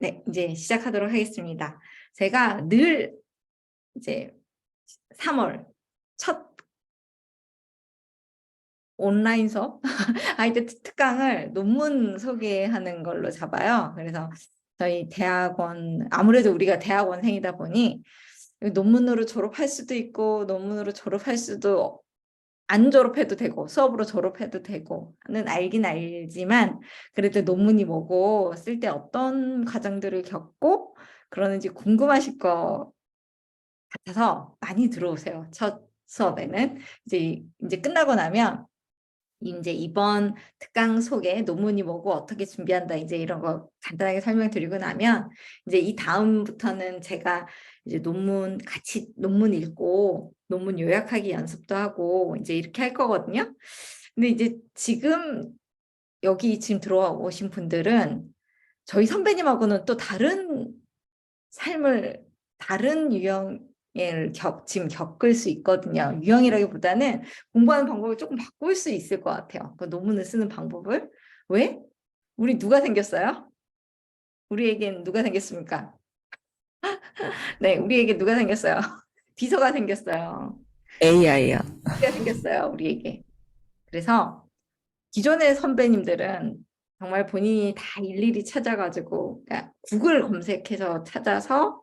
네, 이제 시작하도록 하겠습니다. 제가 늘 이제 3월 첫 온라인 수업 아이들 특강을 논문 소개하는 걸로 잡아요. 그래서 저희 대학원, 아무래도 우리가 대학원생이다 보니 논문으로 졸업할 수도 있고 논문으로 졸업할 수도 안 졸업해도 되고 수업으로 졸업해도 되고 는 알긴 알지만 그래도 논문이 뭐고 쓸 때 어떤 과정들을 겪고 그러는지 궁금하실 거 같아서 많이 들어오세요. 첫 수업에는 이제 끝나고 나면 이제 이번 특강 소개 논문이 뭐고 어떻게 준비한다 이제 이런 거 간단하게 설명드리고 나면 이제 이 다음부터는 제가 이제 같이 논문 읽고 논문 요약하기 연습도 하고 이제 이렇게 할 거거든요. 근데 이제 여기 들어오신 분들은 저희 선배님하고는 또 다른 유형을 지금 겪을 수 있거든요. 유형이라기보다는 공부하는 방법을 조금 바꿀 수 있을 것 같아요. 그 논문을 쓰는 방법을. 왜? 우리 누가 생겼어요? 우리에겐 누가 생겼습니까? 네, 우리에게 누가 생겼어요? 비서가 생겼어요. AI요. 비서가 생겼어요, 우리에게. 그래서 기존의 선배님들은 정말 본인이 다 일일이 찾아가지고 그러니까 구글 검색해서 찾아서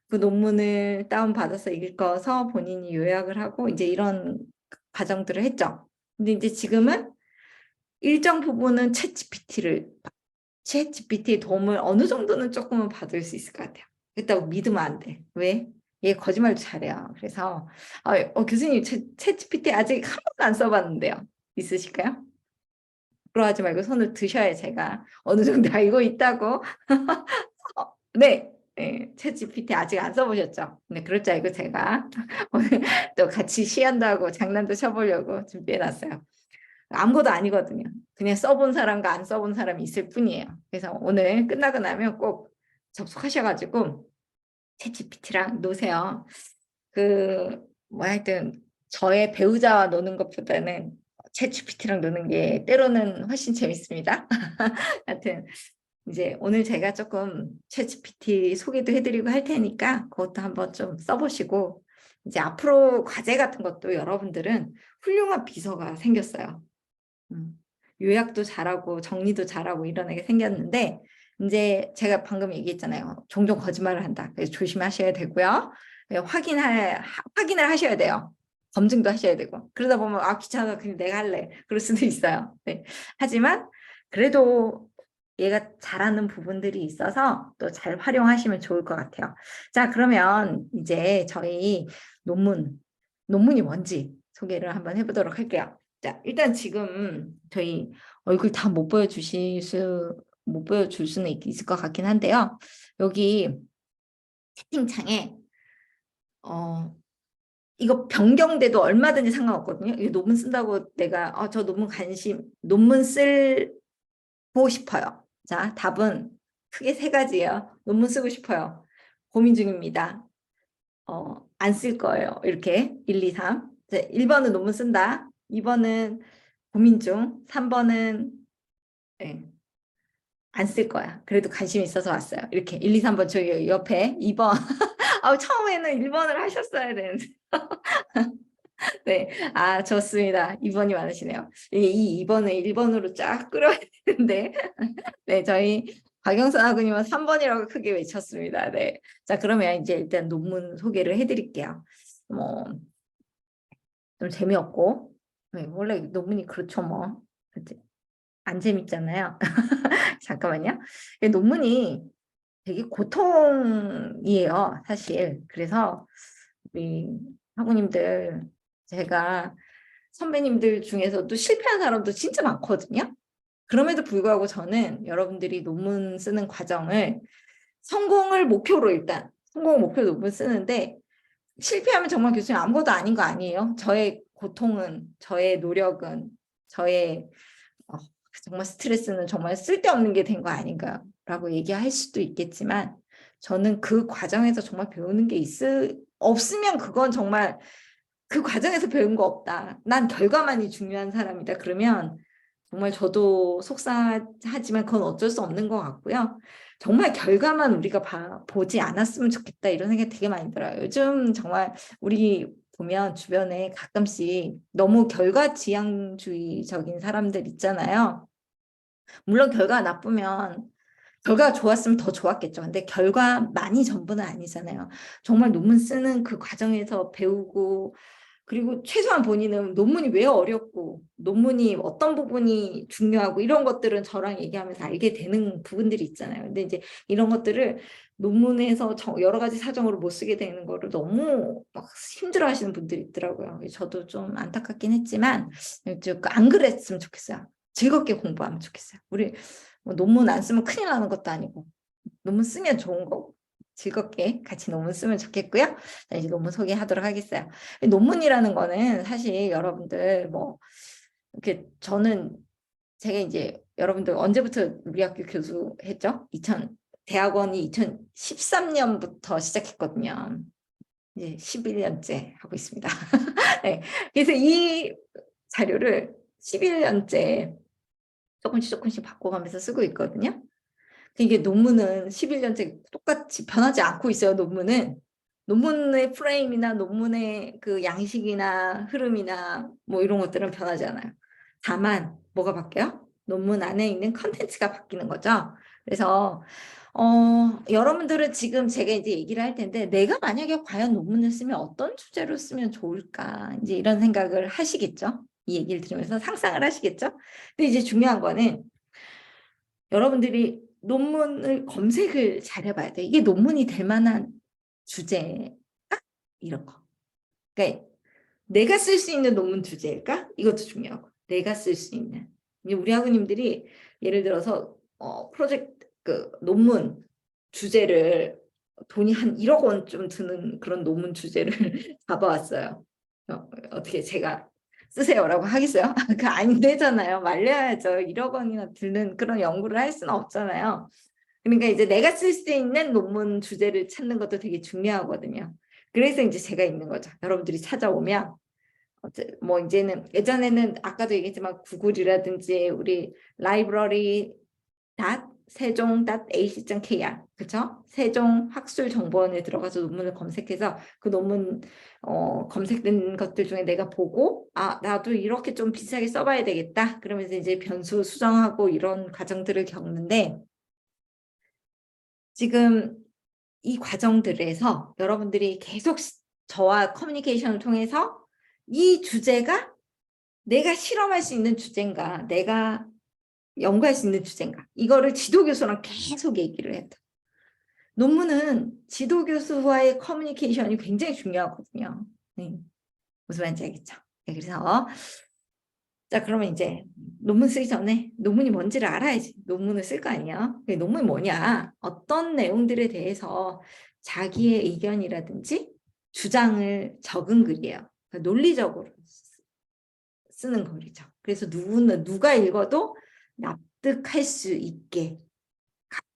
그 논문을 다운받아서 읽어서 본인이 요약을 하고 이제 이런 과정들을 했죠. 근데 이제 지금은 일정 부분은 챗GPT의 도움을 어느 정도는 조금은 받을 수 있을 것 같아요. 그렇다고 믿으면 안 돼. 왜? 얘 거짓말도 잘해요. 그래서 교수님 챗GPT 아직 한 번도 안 써봤는데요. 있으실까요? 부끄러워하지 말고 손을 드셔야 제가 어느 정도 알고 있다고. 네. 네, 챗GPT 아직 안 써보셨죠? 네, 그럴 줄 알고 제가 오늘 또 같이 시연도 장난도 쳐보려고 준비해놨어요. 아무것도 아니거든요. 그냥 써본 사람과 안 써본 사람이 있을 뿐이에요. 그래서 오늘 끝나고 나면 꼭 접속하셔가지고 챗GPT랑 노세요. 하여튼 저의 배우자와 노는 것보다는 챗GPT랑 노는 게 때로는 훨씬 재밌습니다. 하여튼 이제 오늘 제가 조금 챗GPT 소개도 해드리고 할 테니까 그것도 한번 좀 써보시고 이제 앞으로 과제 같은 것도 여러분들은 훌륭한 비서가 생겼어요. 요약도 잘하고 정리도 잘하고 이런 애가 생겼는데 이제 제가 방금 얘기했잖아요. 종종 거짓말을 한다. 그래서 조심하셔야 되고요. 확인을 하셔야 돼요. 검증도 하셔야 되고 그러다 보면 귀찮아 그냥 내가 할래 그럴 수도 있어요. 네. 하지만 그래도 얘가 잘하는 부분들이 있어서 또 잘 활용하시면 좋을 것 같아요. 자, 그러면 이제 저희 논문이 뭔지 소개를 한번 해보도록 할게요. 자, 일단 지금 저희 얼굴 다 못 보여줄 수는 있을 것 같긴 한데요. 여기 채팅창에 이거 변경돼도 얼마든지 상관없거든요. 이거 논문 쓴다고 내가 저 논문 쓰고 싶어요. 자, 답은 크게 3가지예요. 논문 쓰고 싶어요. 고민 중입니다. 안 쓸 거예요. 이렇게 1, 2, 3. 자, 1번은 논문 쓴다. 2번은 고민 중. 3번은 안 쓸 거야. 그래도 관심 있어서 왔어요. 이렇게 1, 2, 3번 저기 옆에 2번. 처음에는 1번을 하셨어야 되는데. 네. 좋습니다. 2번이 많으시네요. 이 2번을 1번으로 쫙 끌어야 되는데. 네, 저희 박영선 학우님은 3번이라고 크게 외쳤습니다. 네. 자, 그러면 이제 일단 논문 소개를 해드릴게요. 좀 재미없고. 네, 원래 논문이 그렇죠, 뭐. 안 재밌잖아요. 잠깐만요. 논문이 되게 고통이에요, 사실. 그래서 우리 학우님들 제가 선배님들 중에서도 실패한 사람도 진짜 많거든요. 그럼에도 불구하고 저는 여러분들이 논문 쓰는 과정을 성공을 목표로 논문 쓰는데 실패하면 정말 교수님 아무것도 아닌 거 아니에요? 저의 고통은, 저의 노력은, 저의 정말 스트레스는 정말 쓸데없는 게 된 거 아닌가라고 얘기할 수도 있겠지만 저는 그 과정에서 정말 배우는 게 없으면 그건 정말 그 과정에서 배운 거 없다. 난 결과만이 중요한 사람이다. 그러면 정말 저도 속상하지만 그건 어쩔 수 없는 것 같고요. 정말 결과만 우리가 보지 않았으면 좋겠다 이런 생각이 되게 많이 들어요. 요즘 정말 우리 보면 주변에 가끔씩 너무 결과지향주의적인 사람들 있잖아요. 물론 결과가 나쁘면 결과가 좋았으면 더 좋았겠죠. 근데 결과만이 전부는 아니잖아요. 정말 논문 쓰는 그 과정에서 배우고 그리고 최소한 본인은 논문이 왜 어렵고 논문이 어떤 부분이 중요하고 이런 것들은 저랑 얘기하면서 알게 되는 부분들이 있잖아요. 근데 이제 이런 것들을 논문에서 여러 가지 사정으로 못 쓰게 되는 거를 너무 막 힘들어 하시는 분들이 있더라고요. 저도 좀 안타깝긴 했지만 안 그랬으면 좋겠어요. 즐겁게 공부하면 좋겠어요. 우리 뭐 논문 안 쓰면 큰일 나는 것도 아니고 논문 쓰면 좋은 거고 즐겁게 같이 논문 쓰면 좋겠고요. 자, 이제 논문 소개하도록 하겠어요. 논문이라는 거는 사실 여러분들 뭐 이렇게 저는 제가 이제 여러분들 언제부터 우리 학교 교수 했죠? 대학원이 2013년부터 시작했거든요. 이제 11년째 하고 있습니다. 네. 그래서 이 자료를 11년째 조금씩 바꿔가면서 쓰고 있거든요. 이게 논문은 11년째 똑같이 변하지 않고 있어요. 논문의 프레임이나 논문의 그 양식이나 흐름이나 뭐 이런 것들은 변하지 않아요. 다만 뭐가 바뀌어요? 논문 안에 있는 컨텐츠가 바뀌는 거죠. 그래서 여러분들은 지금 제가 이제 얘기를 할 텐데 내가 만약에 과연 논문을 쓰면 어떤 주제로 쓰면 좋을까 이제 이런 생각을 하시겠죠. 이 얘기를 들으면서 상상을 하시겠죠. 근데 이제 중요한 거는 여러분들이 논문을 검색을 잘 해봐야 돼. 이게 논문이 될 만한 주제일까? 이런 거. 그러니까 내가 쓸 수 있는 논문 주제일까? 이것도 중요하고. 내가 쓸 수 있는. 우리 학우님들이 예를 들어서 프로젝트 그 논문 주제를 돈이 한 1억 원쯤 드는 그런 논문 주제를 잡아왔어요. 어떻게 제가 쓰세요라고 하겠어요? 그 안 되잖아요. 말려야죠. 1억 원이나 드는 그런 연구를 할 수는 없잖아요. 그러니까 이제 내가 쓸 수 있는 논문 주제를 찾는 것도 되게 중요하거든요. 그래서 이제 제가 있는 거죠. 여러분들이 찾아오면 뭐 이제는 예전에는 아까도 얘기했지만 구글이라든지 우리 라이브러리 세종.ac.kr 그쵸? 세종학술정보원에 들어가서 논문을 검색해서 그 논문 검색된 것들 중에 내가 보고 나도 이렇게 좀 비슷하게 써봐야 되겠다. 그러면서 이제 변수 수정하고 이런 과정들을 겪는데 지금 이 과정들에서 여러분들이 계속 저와 커뮤니케이션을 통해서 이 주제가 내가 실험할 수 있는 주제인가 내가 연구할 수 있는 주제인가 이거를 지도교수랑 계속 얘기를 해야 돼. 논문은 지도교수와의 커뮤니케이션이 굉장히 중요하거든요. 네. 무슨 말인지 알겠죠? 네, 그래서 자 그러면 이제 논문 쓰기 전에 논문이 뭔지를 알아야지 논문을 쓸 거 아니야. 논문이 뭐냐 어떤 내용들에 대해서 자기의 의견이라든지 주장을 적은 글이에요. 그러니까 논리적으로 쓰는 글이죠. 그래서 누가 읽어도 납득할 수 있게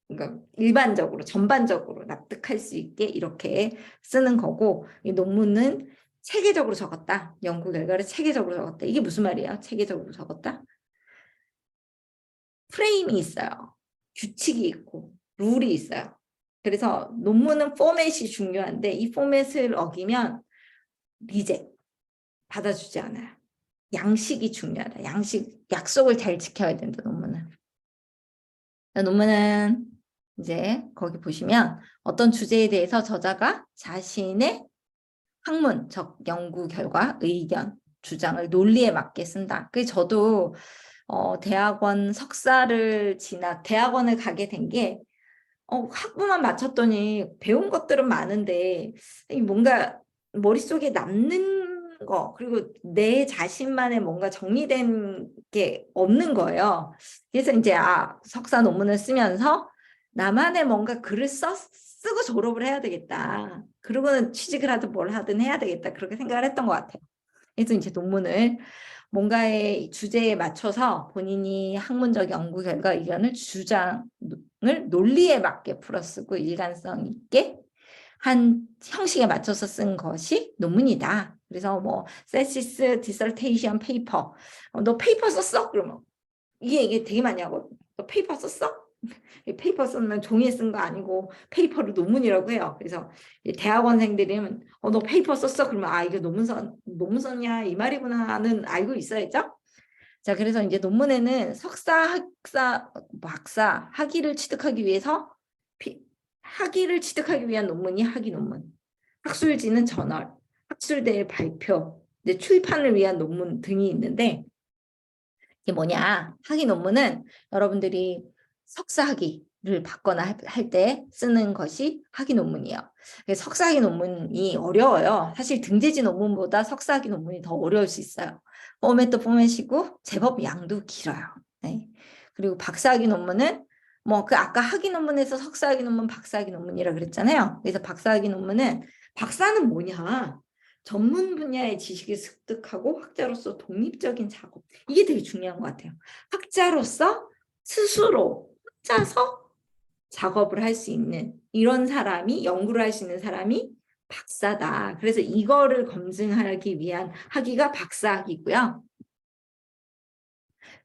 그러니까 일반적으로 전반적으로 납득할 수 있게 이렇게 쓰는 거고 이 논문은 체계적으로 적었다. 연구 결과를 체계적으로 적었다. 이게 무슨 말이에요? 체계적으로 적었다? 프레임이 있어요. 규칙이 있고 룰이 있어요. 그래서 논문은 포맷이 중요한데 이 포맷을 어기면 리젝 받아주지 않아요. 양식이 중요하다. 약속을 잘 지켜야 된다. 논문은 이제 거기 보시면 어떤 주제에 대해서 저자가 자신의 학문적 연구 결과, 의견, 주장을 논리에 맞게 쓴다. 그래서 저도 대학원을 가게 된 게 학부만 마쳤더니 배운 것들은 많은데 뭔가 머릿속에 남는 거 그리고 내 자신만의 뭔가 정리된 게 없는 거예요. 그래서 이제 석사 논문을 쓰면서 나만의 뭔가 글을 쓰고 졸업을 해야 되겠다. 그러고는 취직을 하든 뭘 하든 해야 되겠다. 그렇게 생각을 했던 것 같아요. 그래서 이제 논문을 뭔가의 주제에 맞춰서 본인이 학문적 연구 결과 의견을 주장을 논리에 맞게 풀어쓰고 일관성 있게 한 형식에 맞춰서 쓴 것이 논문이다. 그래서 뭐 세시스 디설테이션 페이퍼 너 페이퍼 썼어? 그러면 이게 되게 많이 하거든요. 너 페이퍼 썼어? 페이퍼 쓰면 종이에 쓴 거 아니고 페이퍼를 논문이라고 해요. 그래서 대학원생들은 너 페이퍼 썼어? 그러면 이거 논문 썼냐 이 말이구나는 알고 있어야죠. 자, 그래서 이제 논문에는 석사, 학사, 박사, 학위를 취득하기 위해서 학위를 취득하기 위한 논문이 학위 논문, 학술지는 저널, 학술대의 발표, 이제 출판을 위한 논문 등이 있는데 이게 뭐냐? 학위 논문은 여러분들이 석사 학위를 받거나 할 때 쓰는 것이 학위 논문이에요. 석사 학위 논문이 어려워요. 사실 등재지 논문보다 석사 학위 논문이 더 어려울 수 있어요. 포맷도 포맷이고 제법 양도 길어요. 네. 그리고 박사 학위 논문은 그 아까 학위 논문에서 석사 학위 논문, 박사 학위 논문이라 그랬잖아요. 그래서 박사 학위 논문은 박사는 뭐냐? 전문 분야의 지식을 습득하고 학자로서 독립적인 작업. 이게 되게 중요한 것 같아요. 학자로서 스스로 혼자서 작업을 할 수 있는 이런 사람이, 연구를 할 수 있는 사람이 박사다. 그래서 이거를 검증하기 위한 학위가 박사학위고요.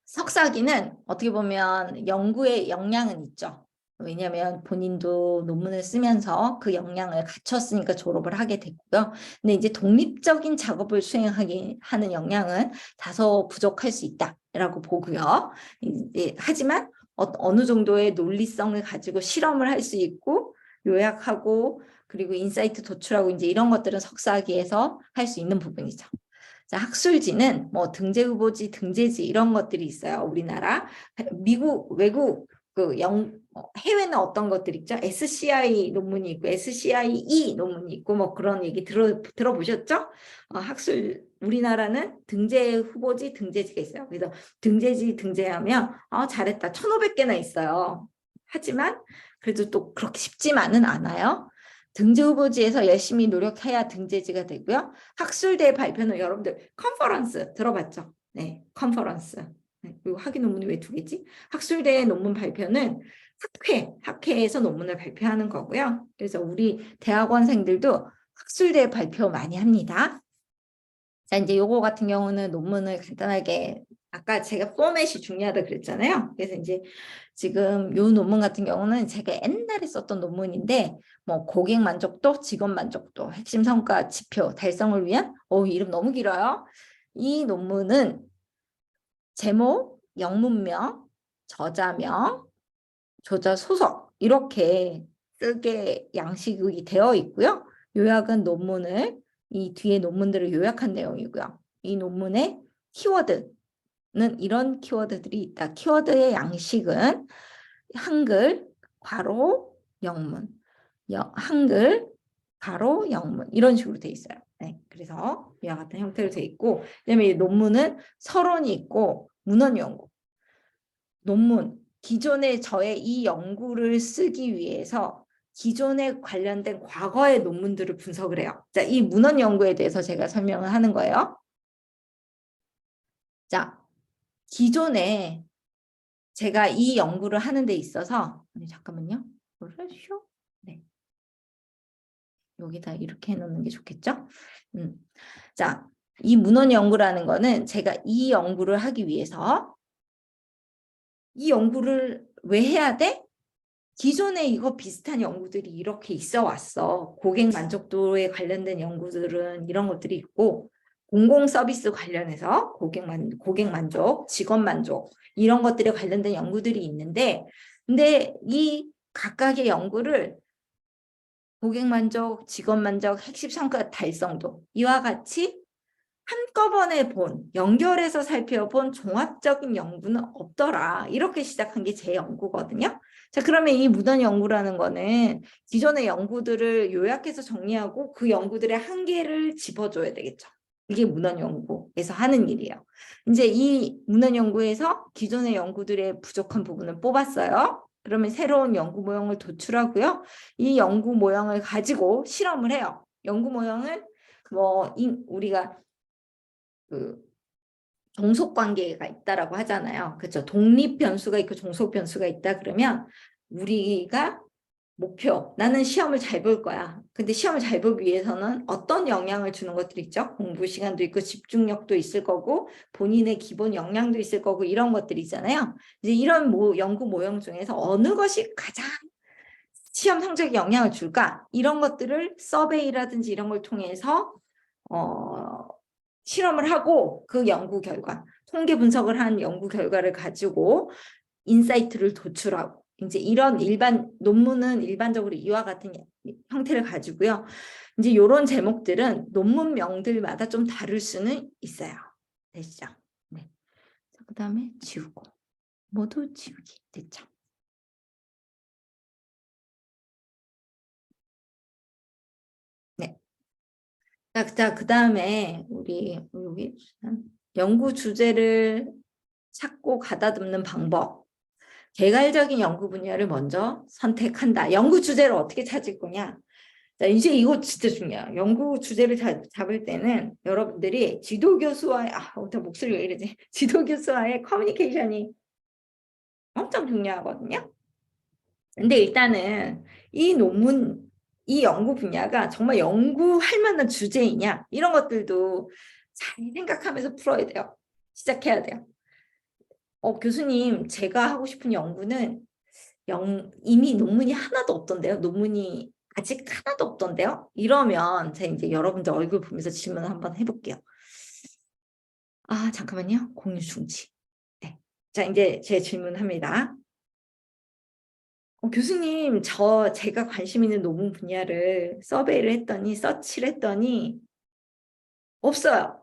석사학위는 어떻게 보면 연구에 영향은 있죠. 왜냐하면 본인도 논문을 쓰면서 그 역량을 갖췄으니까 졸업을 하게 됐고요. 근데 이제 독립적인 작업을 수행하기 하는 역량은 다소 부족할 수 있다라고 보고요. 하지만 어느 정도의 논리성을 가지고 실험을 할 수 있고 요약하고 그리고 인사이트 도출하고 이제 이런 것들은 석사학위에서 할 수 있는 부분이죠. 자, 학술지는 등재 후보지, 등재지 이런 것들이 있어요. 우리나라, 미국, 외국 해외는 어떤 것들이 있죠? SCI 논문이 있고 SCIE 논문이 있고 그런 얘기 들어보셨죠? 우리나라는 등재 후보지, 등재지가 있어요. 그래서 등재지 등재하면 잘했다. 1,500개나 있어요. 하지만 그래도 또 그렇게 쉽지만은 않아요. 등재 후보지에서 열심히 노력해야 등재지가 되고요. 학술대 발표는 여러분들 컨퍼런스 들어봤죠? 네, 컨퍼런스. 네, 그리고 학위 논문이 왜 2개지? 학술대 논문 발표는 학회에서 논문을 발표하는 거고요. 그래서 우리 대학원생들도 학술대 발표 많이 합니다. 자, 이제 요거 같은 경우는 논문을 간단하게 아까 제가 포맷이 중요하다 그랬잖아요. 그래서 이제 지금 요 논문 같은 경우는 제가 옛날에 썼던 논문인데 고객 만족도, 직원 만족도, 핵심 성과 지표 달성을 위한 이름 너무 길어요. 이 논문은 제목, 영문명, 저자명, 저자 소속 이렇게 쓰게 양식이 되어 있고요. 요약은 논문을 이 뒤에 논문들을 요약한 내용이고요. 이 논문의 키워드는 이런 키워드들이 있다. 키워드의 양식은 한글, 괄호, 영문, 한글, 괄호, 영문 이런 식으로 돼 있어요. 네, 그래서 이와 같은 형태로 돼 있고 그다음에 이 논문은 서론이 있고 문헌 연구. 논문, 기존의 저의 이 연구를 쓰기 위해서 기존에 관련된 과거의 논문들을 분석을 해요. 자, 이 문헌 연구에 대해서 제가 설명을 하는 거예요. 자, 기존에 제가 이 연구를 하는 데 있어서 잠깐만요. 네. 여기다 이렇게 해놓는 게 좋겠죠? 자, 이 문헌 연구라는 거는 제가 이 연구를 하기 위해서 이 연구를 왜 해야 돼? 기존에 이거 비슷한 연구들이 이렇게 있어 왔어. 고객 만족도에 관련된 연구들은 이런 것들이 있고 공공 서비스 관련해서 고객 만족, 직원 만족 이런 것들에 관련된 연구들이 있는데 근데 이 각각의 연구를 고객 만족, 직원 만족, 핵심 성과 달성도 이와 같이 한꺼번에 연결해서 살펴본 종합적인 연구는 없더라. 이렇게 시작한 게 제 연구거든요. 자, 그러면 이 문헌 연구라는 거는 기존의 연구들을 요약해서 정리하고 그 연구들의 한계를 짚어줘야 되겠죠. 이게 문헌 연구에서 하는 일이에요. 이제 이 문헌 연구에서 기존의 연구들의 부족한 부분을 뽑았어요. 그러면 새로운 연구 모형을 도출하고요. 이 연구 모형을 가지고 실험을 해요. 연구 모형은 우리가 종속 관계가 있다라고 하잖아요. 그렇죠? 독립 변수가 있고 종속 변수가 있다 그러면 우리가 목표, 나는 시험을 잘 볼 거야. 근데 시험을 잘 보기 위해서는 어떤 영향을 주는 것들이 있죠? 공부 시간도 있고 집중력도 있을 거고 본인의 기본 역량도 있을 거고 이런 것들이 있잖아요. 이제 이런 연구 모형 중에서 어느 것이 가장 시험 성적에 영향을 줄까? 이런 것들을 서베이라든지 이런 걸 통해서 실험을 하고 그 연구 결과, 통계 분석을 한 연구 결과를 가지고 인사이트를 도출하고 이제 이런 일반 논문은 일반적으로 이와 같은 형태를 가지고요. 이제 이런 제목들은 논문명들마다 좀 다를 수는 있어요. 되시죠? 네. 그다음에 지우고 모두 지우기 됐죠? 네. 자, 그다음에 우리 여기 연구 주제를 찾고 가다듬는 방법. 개괄적인 연구 분야를 먼저 선택한다. 연구 주제를 어떻게 찾을 거냐? 자, 이제 이거 진짜 중요해요. 연구 주제를 잡을 때는 여러분들이 지도교수와의, 목소리가 왜 이러지? 지도교수와의 커뮤니케이션이 엄청 중요하거든요. 근데 일단은 이 논문, 이 연구 분야가 정말 연구할 만한 주제이냐? 이런 것들도 잘 생각하면서 풀어야 돼요. 시작해야 돼요. 교수님, 제가 하고 싶은 연구는 이미 논문이 하나도 없던데요. 논문이 아직 하나도 없던데요. 이러면 제가 이제 여러분들 얼굴 보면서 질문을 한번 해볼게요. 잠깐만요. 공유 중지. 네. 자, 이제 제 질문합니다. 교수님, 제가 관심 있는 논문 분야를 서베이를 했더니, 서치를 했더니 없어요.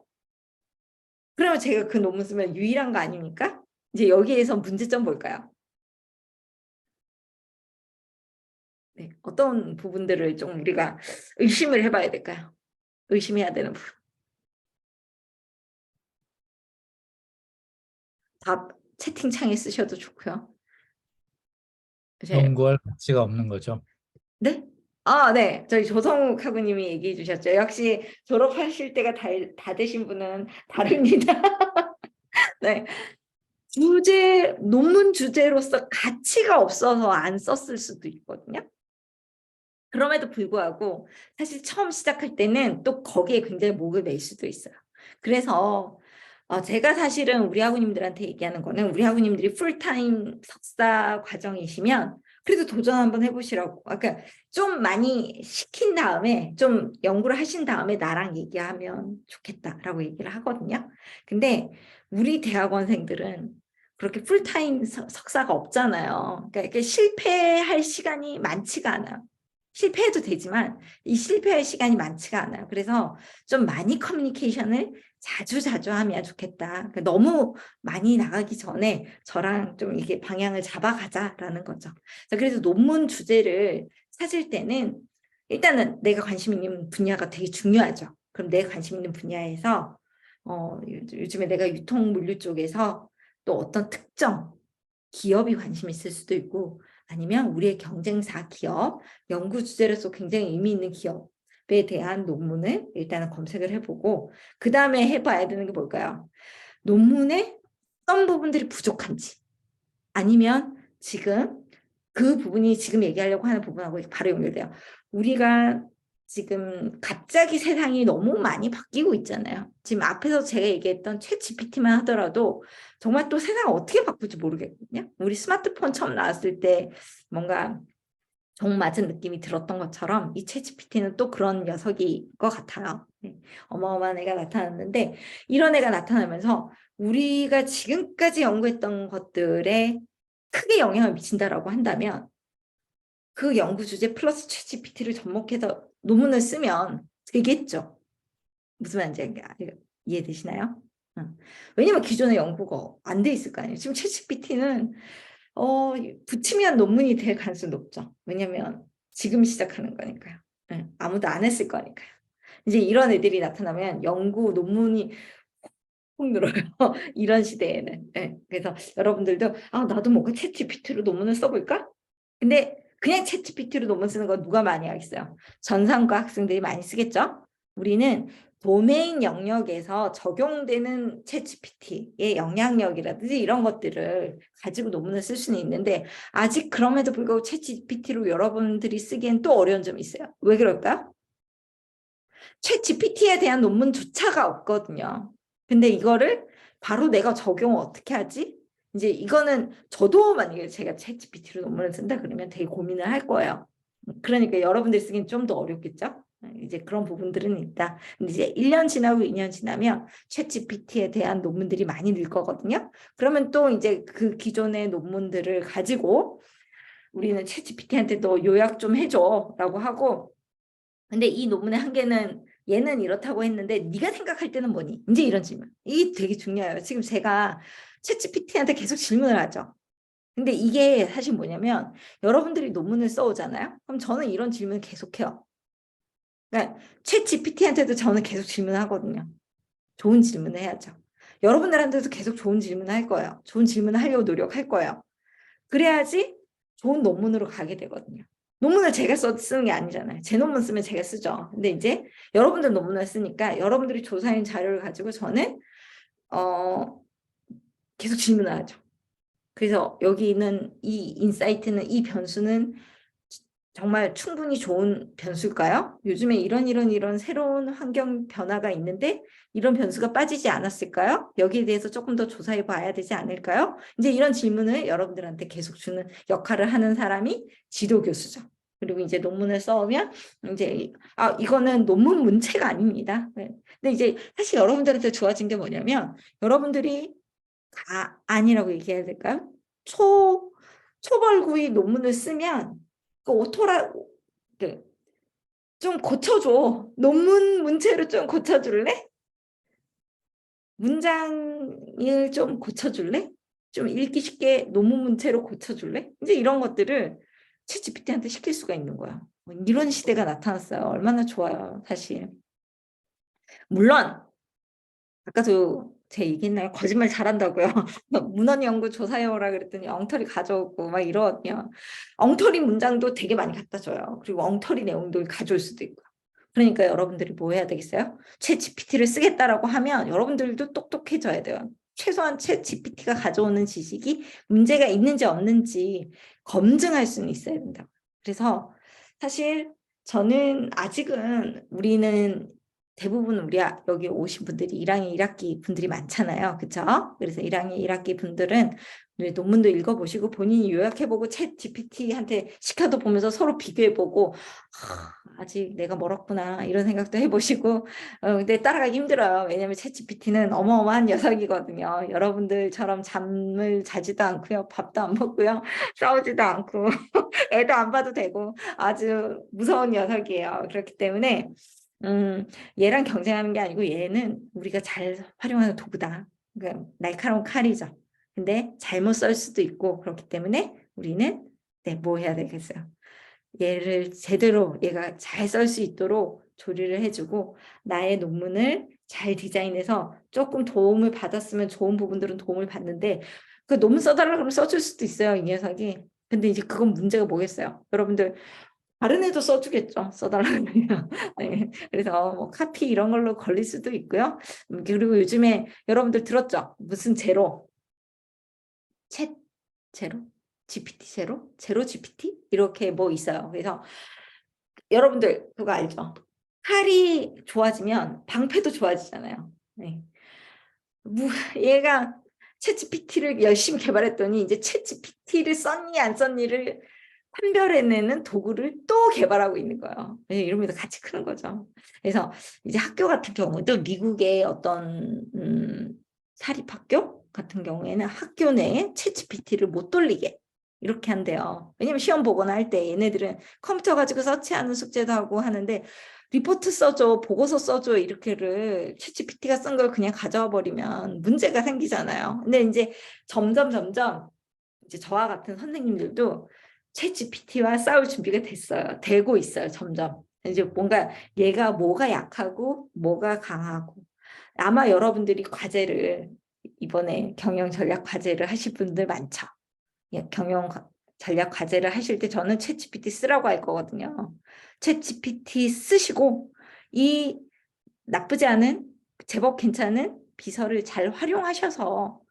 그러면 제가 그 논문 쓰면 유일한 거 아닙니까? 이제 여기에서 문제점 뭘까요? 네, 어떤 부분들을 좀 우리가 의심을 해봐야 될까요? 의심해야 되는 부분. 답 채팅창에 쓰셔도 좋고요. 연구할 가치가 없는 거죠. 네? 네. 저희 조성욱 학우님이 얘기해 주셨죠. 역시 졸업하실 때가 다 되신 분은 다릅니다. 네. 논문 주제로서 가치가 없어서 안 썼을 수도 있거든요. 그럼에도 불구하고 사실 처음 시작할 때는 또 거기에 굉장히 목을 맬 수도 있어요. 그래서 제가 사실은 우리 학우님들한테 얘기하는 거는 우리 학우님들이 풀타임 석사 과정이시면 그래도 도전 한번 해보시라고. 그러니까 좀 많이 시킨 다음에 좀 연구를 하신 다음에 나랑 얘기하면 좋겠다라고 얘기를 하거든요. 근데 우리 대학원생들은 그렇게 풀타임 석사가 없잖아요. 그러니까 실패할 시간이 많지가 않아요. 실패해도 되지만 이 실패할 시간이 많지가 않아요. 그래서 좀 많이 커뮤니케이션을 자주 하면 좋겠다. 그러니까 너무 많이 나가기 전에 저랑 좀 이게 방향을 잡아가자라는 거죠. 그래서 논문 주제를 찾을 때는 일단은 내가 관심 있는 분야가 되게 중요하죠. 그럼 내가 관심 있는 분야에서 요즘에 내가 유통물류 쪽에서 또 어떤 특정 기업이 관심 있을 수도 있고 아니면 우리의 경쟁사 기업, 연구 주제로서 굉장히 의미 있는 기업에 대한 논문을 일단은 검색을 해보고 그 다음에 해봐야 되는 게 뭘까요? 논문의 어떤 부분들이 부족한지 아니면 지금 그 부분이 지금 얘기하려고 하는 부분하고 바로 연결돼요. 우리가 지금 갑자기 세상이 너무 많이 바뀌고 있잖아요. 지금 앞에서 제가 얘기했던 챗 GPT만 하더라도 정말 또 세상 어떻게 바꿀지 모르겠거든요. 우리 스마트폰 처음 나왔을 때 뭔가 정 맞은 느낌이 들었던 것처럼 이 챗 GPT는 또 그런 녀석일 것 같아요. 네. 어마어마한 애가 나타났는데 이런 애가 나타나면서 우리가 지금까지 연구했던 것들에 크게 영향을 미친다라고 한다면 그 연구 주제 플러스 챗 GPT를 접목해서 논문을 쓰면 되겠죠. 무슨 말인지 이해되시나요? 왜냐면 기존의 연구가 안 돼 있을 거 아니에요. 지금 챗 GPT는 붙이면 논문이 될 가능성이 높죠. 왜냐면 지금 시작하는 거니까요. 아무도 안 했을 거니까요. 이제 이런 애들이 나타나면 연구 논문이 훅 늘어요. 이런 시대에는. 그래서 여러분들도 나도 뭔가 챗 GPT로 논문을 써볼까? 근데 그냥 챗 GPT로 논문 쓰는 거 누가 많이 하겠어요? 전산과 학생들이 많이 쓰겠죠? 우리는 도메인 영역에서 적용되는 챗GPT의 영향력이라든지 이런 것들을 가지고 논문을 쓸 수는 있는데 아직 그럼에도 불구하고 챗GPT로 여러분들이 쓰기엔 또 어려운 점이 있어요. 왜 그럴까요? 챗GPT에 대한 논문조차가 없거든요. 근데 이거를 바로 내가 적용을 어떻게 하지? 이제 이거는 저도 만약에 제가 챗GPT로 논문을 쓴다 그러면 되게 고민을 할 거예요. 그러니까 여러분들 쓰기는 좀 더 어렵겠죠? 이제 그런 부분들은 있다. 근데 이제 1년 지나고 2년 지나면 챗GPT에 대한 논문들이 많이 늘 거거든요. 그러면 또 이제 그 기존의 논문들을 가지고 우리는 챗GPT한테 너 요약 좀 해줘라고 하고 근데 이 논문의 한계는 얘는 이렇다고 했는데 네가 생각할 때는 뭐니? 이제 이런 질문. 이게 되게 중요해요. 지금 제가 챗GPT한테 계속 질문을 하죠. 근데 이게 사실 뭐냐면 여러분들이 논문을 써오잖아요. 그럼 저는 이런 질문을 계속해요. 그러니까 챗GPT한테도 저는 계속 질문하거든요. 좋은 질문을 해야죠. 여러분들한테도 계속 좋은 질문을 할 거예요. 좋은 질문을 하려고 노력할 거예요. 그래야지 좋은 논문으로 가게 되거든요. 논문을 제가 쓰는 게 아니잖아요. 제 논문 쓰면 제가 쓰죠. 근데 이제 여러분들 논문을 쓰니까 여러분들이 조사한 자료를 가지고 저는 계속 질문을 하죠. 그래서 여기 있는 이 인사이트는 이 변수는 정말 충분히 좋은 변수일까요? 요즘에 이런 새로운 환경 변화가 있는데 이런 변수가 빠지지 않았을까요? 여기에 대해서 조금 더 조사해 봐야 되지 않을까요? 이제 이런 질문을 여러분들한테 계속 주는 역할을 하는 사람이 지도 교수죠. 그리고 이제 논문을 써오면 이제 이거는 논문 문체가 아닙니다. 근데 이제 사실 여러분들한테 좋아진 게 뭐냐면 여러분들이 아니라고 얘기해야 될까요? 초벌구이 논문을 쓰면 그 오토라 좀 고쳐줘. 논문 문체를 좀 고쳐줄래? 문장을 좀 고쳐줄래? 좀 읽기 쉽게 논문 문체로 고쳐줄래? 이제 이런 것들을 챗GPT한테 시킬 수가 있는 거야. 이런 시대가 나타났어요. 얼마나 좋아요, 사실. 물론 아까도 제 얘기했나요? 거짓말 잘한다고요. 문헌 연구 조사해오라 그랬더니 엉터리 가져오고 막 이러거든요. 엉터리 문장도 되게 많이 갖다 줘요. 그리고 엉터리 내용도 가져올 수도 있고. 그러니까 여러분들이 뭐 해야 되겠어요? 챗 GPT를 쓰겠다라고 하면 여러분들도 똑똑해져야 돼요. 최소한 챗 GPT가 가져오는 지식이 문제가 있는지 없는지 검증할 수는 있어야 된다. 그래서 사실 저는 아직은 우리는 대부분 우리 여기 오신 분들이 1학년 1학기 분들이 많잖아요. 그렇죠? 그래서 1학년 1학기 분들은 논문도 읽어보시고 본인이 요약해보고 챗 GPT한테 시켜도 보면서 서로 비교해보고 아직 내가 멀었구나 이런 생각도 해보시고 근데 따라가기 힘들어요. 왜냐하면 챗 GPT는 어마어마한 녀석이거든요. 여러분들처럼 잠을 자지도 않고요. 밥도 안 먹고요. 싸우지도 않고 애도 안 봐도 되고 아주 무서운 녀석이에요. 그렇기 때문에 얘랑 경쟁하는 게 아니고 얘는 우리가 잘 활용하는 도구다. 그러니까 날카로운 칼이죠. 근데 잘못 쓸 수도 있고 그렇기 때문에 우리는 뭐 해야 되겠어요. 얘를 제대로 얘가 잘 쓸 수 있도록 조리를 해주고 나의 논문을 잘 디자인해서 조금 도움을 받았으면 좋은 부분들은 도움을 받는데 그 논문 써달라 그러면 써줄 수도 있어요. 이 녀석이. 근데 이제 그건 문제가 뭐겠어요. 여러분들 다른 애도 써주겠죠. 써달라고 하면. 네. 그래서 뭐 카피 이런 걸로 걸릴 수도 있고요. 그리고 요즘에 여러분들 들었죠? 무슨 제로? 챗 제로? GPT 제로? 제로 GPT? 이렇게 뭐 있어요. 그래서 여러분들 그거 알죠? 칼이 좋아지면 방패도 좋아지잖아요. 네. 얘가 챗GPT를 열심히 개발했더니 이제 챗GPT를 썼니 안 썼니를 판별해내는 도구를 또 개발하고 있는 거예요. 네, 이러면서 같이 크는 거죠. 그래서 이제 학교 같은 경우도 미국의 어떤 사립학교 같은 경우에는 학교 내에 챗GPT를 못 돌리게 이렇게 한대요. 왜냐면 시험 보거나 할 때 얘네들은 컴퓨터 가지고 서치하는 숙제도 하고 하는데 리포트 써줘, 보고서 써줘 이렇게를 챗GPT가 쓴 걸 그냥 가져와 버리면 문제가 생기잖아요. 근데 이제 점점 이제 저와 같은 선생님들도 챗GPT와 싸울 준비가 됐어요. 되고 있어요, 점점. 이제 뭔가 얘가 뭐가 약하고 뭐가 강하고 아마 여러분들이 과제를 이번에 경영 전략 과제를 하실 분들 많죠. 경영 전략 과제를 하실 때 저는 챗GPT 쓰라고 할 거거든요. 챗GPT 쓰시고 이 나쁘지 않은 제법 괜찮은 비서를 잘 활용하셔서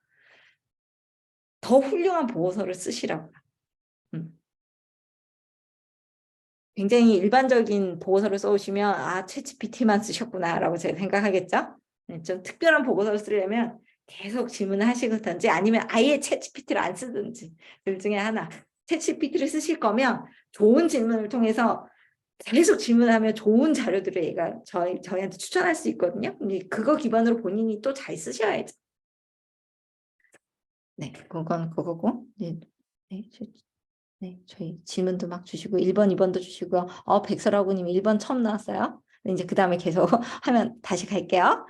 더 훌륭한 보고서를 쓰시라고요. 굉장히 일반적인 보고서를 써오시면 챗GPT만 쓰셨구나라고 제가 생각하겠죠. 좀 특별한 보고서를 쓰려면 계속 질문을 하시든지 아니면 아예 챗GPT를 안 쓰든지 둘 중에 하나. 챗GPT를 쓰실 거면 좋은 질문을 통해서 계속 질문하면 좋은 자료들을 얘가 저희한테 추천할 수 있거든요. 근데 그거 기반으로 본인이 또 잘 쓰셔야죠. 네, 그건 그거고. 네, 네, 저희 질문도 막 주시고 1번, 2번도 주시고요. 백설아구님 1번 처음 나왔어요. 이제 그 다음에 계속 하면 다시 갈게요.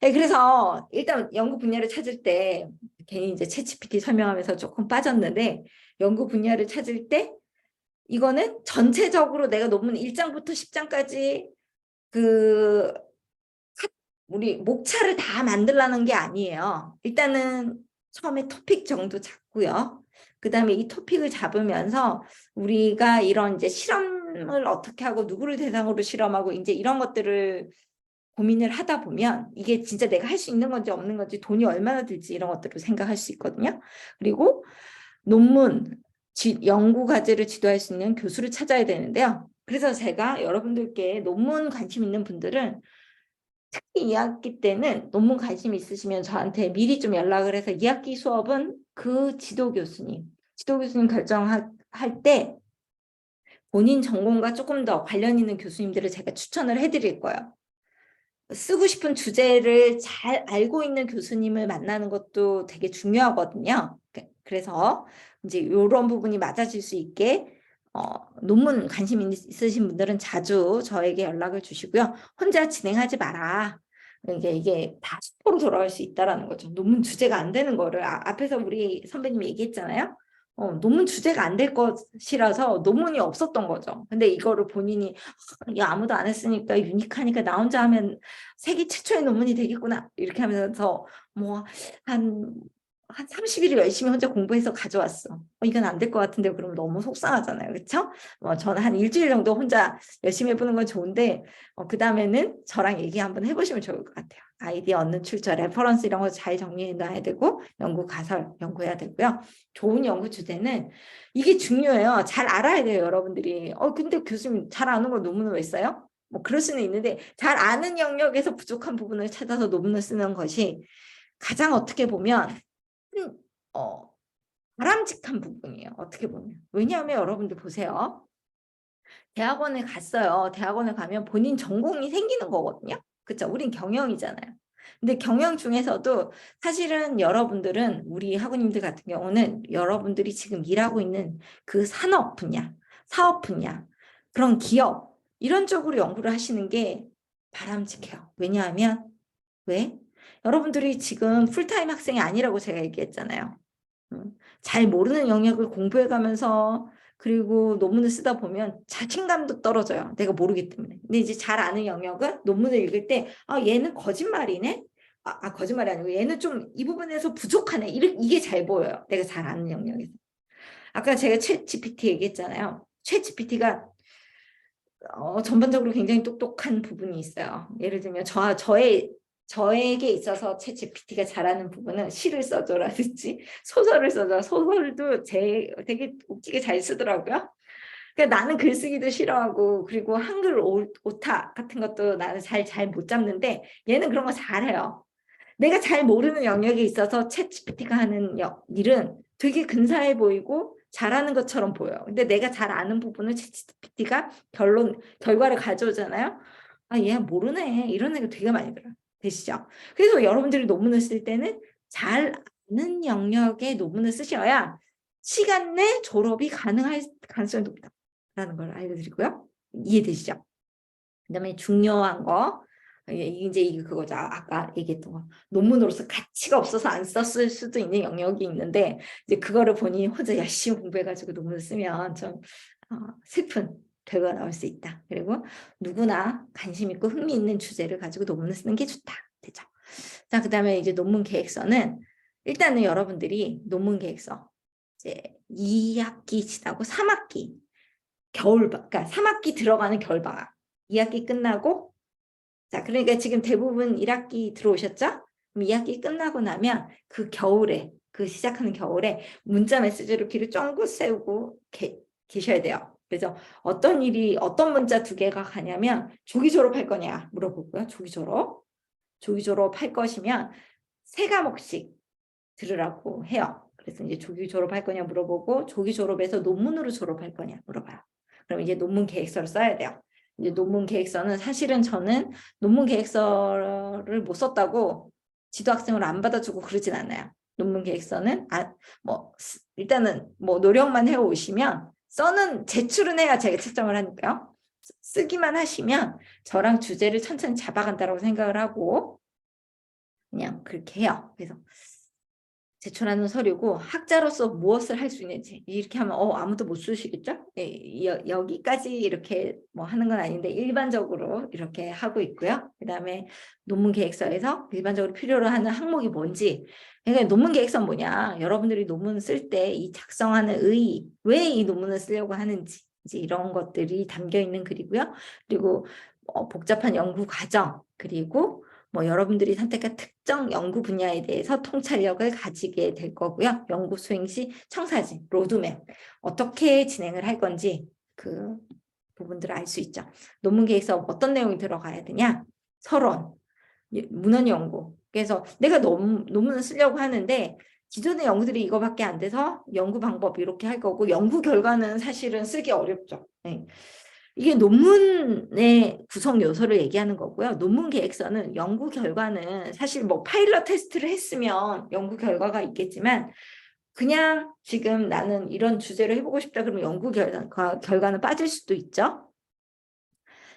네, 그래서 일단 연구 분야를 찾을 때 괜히 이제 챗GPT 설명하면서 조금 빠졌는데 연구 분야를 찾을 때 이거는 전체적으로 내가 논문 1장부터 10장까지 그 우리 목차를 다 만들라는 게 아니에요. 일단은 처음에 토픽 정도 잡고요. 그 다음에 이 토픽을 잡으면서 우리가 이런 이제 실험을 어떻게 하고 누구를 대상으로 실험하고 이제 이런 것들을 고민을 하다 보면 이게 진짜 내가 할 수 있는 건지 없는 건지 돈이 얼마나 들지 이런 것들을 생각할 수 있거든요. 그리고 논문, 연구 과제를 지도할 수 있는 교수를 찾아야 되는데요. 그래서 제가 여러분들께 논문 관심 있는 분들은 특히 2학기 때는 논문 관심 있으시면 저한테 미리 좀 연락을 해서 2학기 수업은 그 지도 교수님 결정할 때 본인 전공과 조금 더 관련 있는 교수님들을 제가 추천을 해드릴 거예요. 쓰고 싶은 주제를 잘 알고 있는 교수님을 만나는 것도 되게 중요하거든요. 그래서 이제 이런 부분이 맞아질 수 있게 논문 관심 있으신 분들은 자주 저에게 연락을 주시고요. 혼자 진행하지 마라. 이게 다 수포로 돌아갈 수 있다라는 거죠. 논문 주제가 안 되는 거를 앞에서 우리 선배님이 얘기했잖아요. 논문 주제가 안 될 것이라서 논문이 없었던 거죠. 근데 이거를 본인이 아무도 안 했으니까 유니크하니까 나 혼자 하면 세계 최초의 논문이 되겠구나 이렇게 하면서 뭐 한 30일을 열심히 혼자 공부해서 가져왔어. 이건 안 될 것 같은데 그러면 너무 속상하잖아요. 그렇죠? 저는 한 일주일 정도 혼자 열심히 해보는 건 좋은데 그 다음에는 저랑 얘기 한번 해보시면 좋을 것 같아요. 아이디어 얻는 출처, 레퍼런스 이런 거 잘 정리해 놔야 되고 연구 가설 연구해야 되고요. 좋은 연구 주제는 이게 중요해요. 잘 알아야 돼요, 여러분들이. 근데 교수님 잘 아는 걸 논문을 왜 써요? 뭐 그럴 수는 있는데 잘 아는 영역에서 부족한 부분을 찾아서 논문을 쓰는 것이 가장 어떻게 보면 어, 바람직한 부분이에요. 어떻게 보면. 왜냐하면 여러분들 보세요. 대학원에 갔어요. 대학원에 가면 본인 전공이 생기는 거거든요. 그렇죠? 우린 경영이잖아요. 근데 경영 중에서도 사실은 여러분들은 우리 학우님들 같은 경우는 여러분들이 지금 일하고 있는 그 산업 분야, 사업 분야, 그런 기업 이런 쪽으로 연구를 하시는 게 바람직해요. 왜냐하면 왜? 여러분들이 지금 풀타임 학생이 아니라고 제가 얘기했잖아요. 잘 모르는 영역을 공부해가면서 그리고 논문을 쓰다 보면 자신감도 떨어져요. 내가 모르기 때문에. 근데 이제 잘 아는 영역은 논문을 읽을 때 얘는 거짓말이네? 거짓말이 아니고 얘는 좀 이 부분에서 부족하네. 이게 잘 보여요. 내가 잘 아는 영역에서. 아까 제가 챗 GPT 얘기했잖아요. 챗 GPT가 전반적으로 굉장히 똑똑한 부분이 있어요. 예를 들면 저에게 있어서 챗 GPT가 잘하는 부분은 시를 써줘라든지 소설을 써줘. 소설도 되게 웃기게 잘 쓰더라고요. 그러니까 나는 글쓰기도 싫어하고 그리고 한글 오타 같은 것도 나는 잘 못 잡는데 얘는 그런 거 잘해요. 내가 잘 모르는 영역에 있어서 챗 GPT가 하는 일은 되게 근사해 보이고 잘하는 것처럼 보여요. 근데 내가 잘 아는 부분을 챗 GPT가 결과를 가져오잖아요. 얘 모르네. 이런 애가 되게 많이 들어요. 되시죠? 그래서 여러분들이 논문을 쓸 때는 잘 아는 영역의 논문을 쓰셔야 시간 내 졸업이 가능할 가능성이 높다라는 걸 알려드리고요. 이해되시죠? 그다음에 중요한 거 이제 이게 그거죠. 아까 얘기했던 거. 논문으로서 가치가 없어서 안 썼을 수도 있는 영역이 있는데 이제 그거를 본인이 혼자 열심히 공부해가지고 논문을 쓰면 좀 슬픈 결과가 나올 수 있다. 그리고 누구나 관심 있고 흥미 있는 주제를 가지고 논문을 쓰는 게 좋다. 되죠. 자, 그다음에 이제 논문 계획서는 일단은 여러분들이 논문 계획서 이제 2학기 지나고 3학기 그러니까 3학기 들어가는 겨울방학 2학기 끝나고 자, 그러니까 지금 대부분 1학기 들어오셨죠? 그럼 2학기 끝나고 나면 그 겨울에, 그 시작하는 겨울에 문자 메시지로 길을 쫑긋 세우고 계셔야 돼요. 그래서 어떤 문자 2개가 가냐면 조기 졸업할 거냐 물어보고요. 조기 졸업할 것이면 3과목씩 들으라고 해요. 그래서 이제 조기 졸업할 거냐 물어보고 조기 졸업해서 논문으로 졸업할 거냐 물어봐요. 그럼 이제 논문 계획서를 써야 돼요. 이제 논문 계획서는 사실은 저는 논문 계획서를 못 썼다고 지도학생을 안 받아주고 그러진 않아요. 논문 계획서는 일단은 노력만 해 오시면 제출은 해야 제가 채점을 하니까요. 쓰기만 하시면 저랑 주제를 천천히 잡아간다고 생각을 하고 그냥 그렇게 해요. 그래서 제출하는 서류고 학자로서 무엇을 할 수 있는지 이렇게 하면 아무도 못 쓰시겠죠? 네, 여기까지 이렇게 하는 건 아닌데 일반적으로 이렇게 하고 있고요. 그다음에 논문 계획서에서 일반적으로 필요로 하는 항목이 뭔지 그러니까 논문 계획서는 뭐냐 여러분들이 논문 쓸 때 이 작성하는 의 왜 이 논문을 쓰려고 하는지 이제 이런 것들이 담겨 있는 글이고요. 그리고 복잡한 연구 과정 그리고 여러분들이 선택한 특정 연구 분야에 대해서 통찰력을 가지게 될 거고요. 연구 수행 시 청사진, 로드맵 어떻게 진행을 할 건지 그 부분들을 알 수 있죠. 논문 계획서 어떤 내용이 들어가야 되냐? 서론, 문헌 연구. 그래서 내가 논문을 쓰려고 하는데 기존의 연구들이 이거밖에 안 돼서 연구 방법 이렇게 할 거고 연구 결과는 사실은 쓰기 어렵죠. 네. 이게 논문의 구성 요소를 얘기하는 거고요. 논문 계획서는 연구 결과는 사실 파일럿 테스트를 했으면 연구 결과가 있겠지만 그냥 지금 나는 이런 주제를 해보고 싶다 그러면 연구 결과는 빠질 수도 있죠.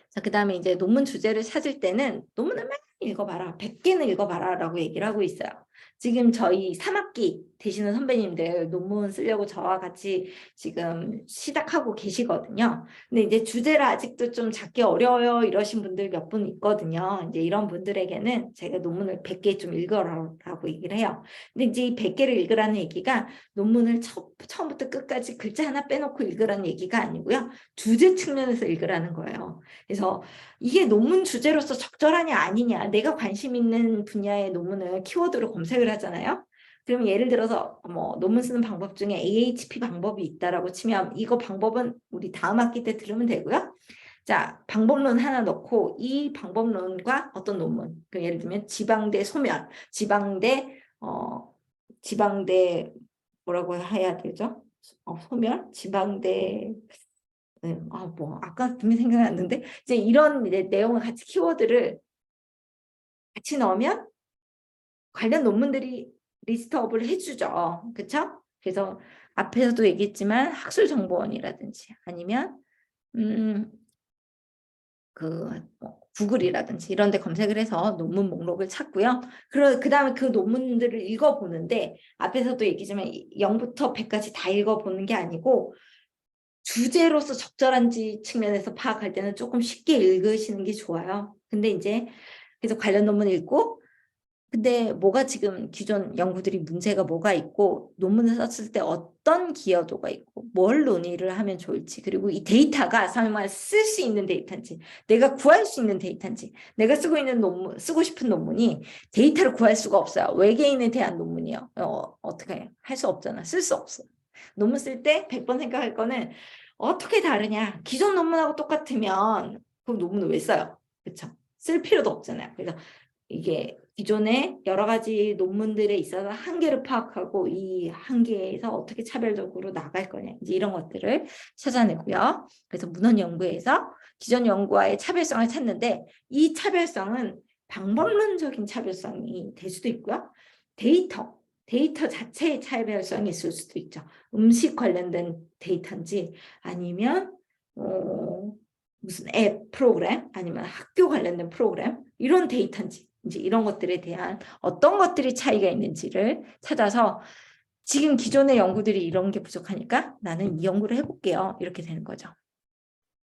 자, 그다음에 이제 논문 주제를 찾을 때는 논문을 많이 읽어봐라. 100개는 읽어봐라 라고 얘기를 하고 있어요. 지금 저희 3학기 되시는 선배님들 논문 쓰려고 저와 같이 지금 시작하고 계시거든요. 근데 이제 주제를 아직도 좀 잡기 어려워요 이러신 분들 몇 분 있거든요. 이제 이런 분들에게는 제가 논문을 100개 좀 읽어라라고 얘기를 해요. 근데 이제 이 100개를 읽으라는 얘기가 논문을 처음부터 끝까지 글자 하나 빼놓고 읽으라는 얘기가 아니고요. 주제 측면에서 읽으라는 거예요. 그래서 이게 논문 주제로서 적절하냐 아니냐 내가 관심 있는 분야의 논문을 키워드로 검색을 하잖아요. 그럼 예를 들어서 논문 쓰는 방법 중에 AHP 방법이 있다라고 치면 이거 방법은 우리 다음 학기 때 들으면 되고요. 자, 방법론 하나 넣고 이 방법론과 어떤 논문, 예를 들면 지방대 소멸, 지방대 뭐라고 해야 되죠? 소멸, 지방대 아까 분명히 생각났는데 이제 이런 내용을 같이 키워드를 같이 넣으면 관련 논문들이 리스트업을 해주죠. 그렇죠? 그래서 앞에서도 얘기했지만 학술정보원이라든지 아니면 구글이라든지 이런 데 검색을 해서 논문 목록을 찾고요. 그 다음에 그 논문들을 읽어보는데 앞에서도 얘기했지만 0부터 100까지 다 읽어보는 게 아니고 주제로서 적절한지 측면에서 파악할 때는 조금 쉽게 읽으시는 게 좋아요. 근데 이제 그래서 관련 논문 읽고 근데 뭐가 지금 기존 연구들이 문제가 뭐가 있고 논문을 썼을 때 어떤 기여도가 있고 뭘 논의를 하면 좋을지 그리고 이 데이터가 설마 쓸 수 있는 데이터인지 내가 구할 수 있는 데이터인지 내가 쓰고 싶은 논문이 데이터를 구할 수가 없어요. 외계인에 대한 논문이요. 어떻게 해요? 할 수 없잖아. 쓸 수 없어. 논문 쓸 때 100번 생각할 거는 어떻게 다르냐. 기존 논문하고 똑같으면 그럼 논문을 왜 써요? 그렇죠? 쓸 필요도 없잖아요. 그래서 이게 기존의 여러 가지 논문들에 있어서 한계를 파악하고 이 한계에서 어떻게 차별적으로 나갈 거냐 이제 이런 것들을 찾아내고요. 그래서 문헌 연구에서 기존 연구와의 차별성을 찾는데 이 차별성은 방법론적인 차별성이 될 수도 있고요. 데이터 자체의 차별성이 있을 수도 있죠. 음식 관련된 데이터인지 아니면 무슨 앱 프로그램 아니면 학교 관련된 프로그램 이런 데이터인지 이제 이런 것들에 대한 어떤 것들이 차이가 있는지를 찾아서 지금 기존의 연구들이 이런 게 부족하니까 나는 이 연구를 해볼게요. 이렇게 되는 거죠.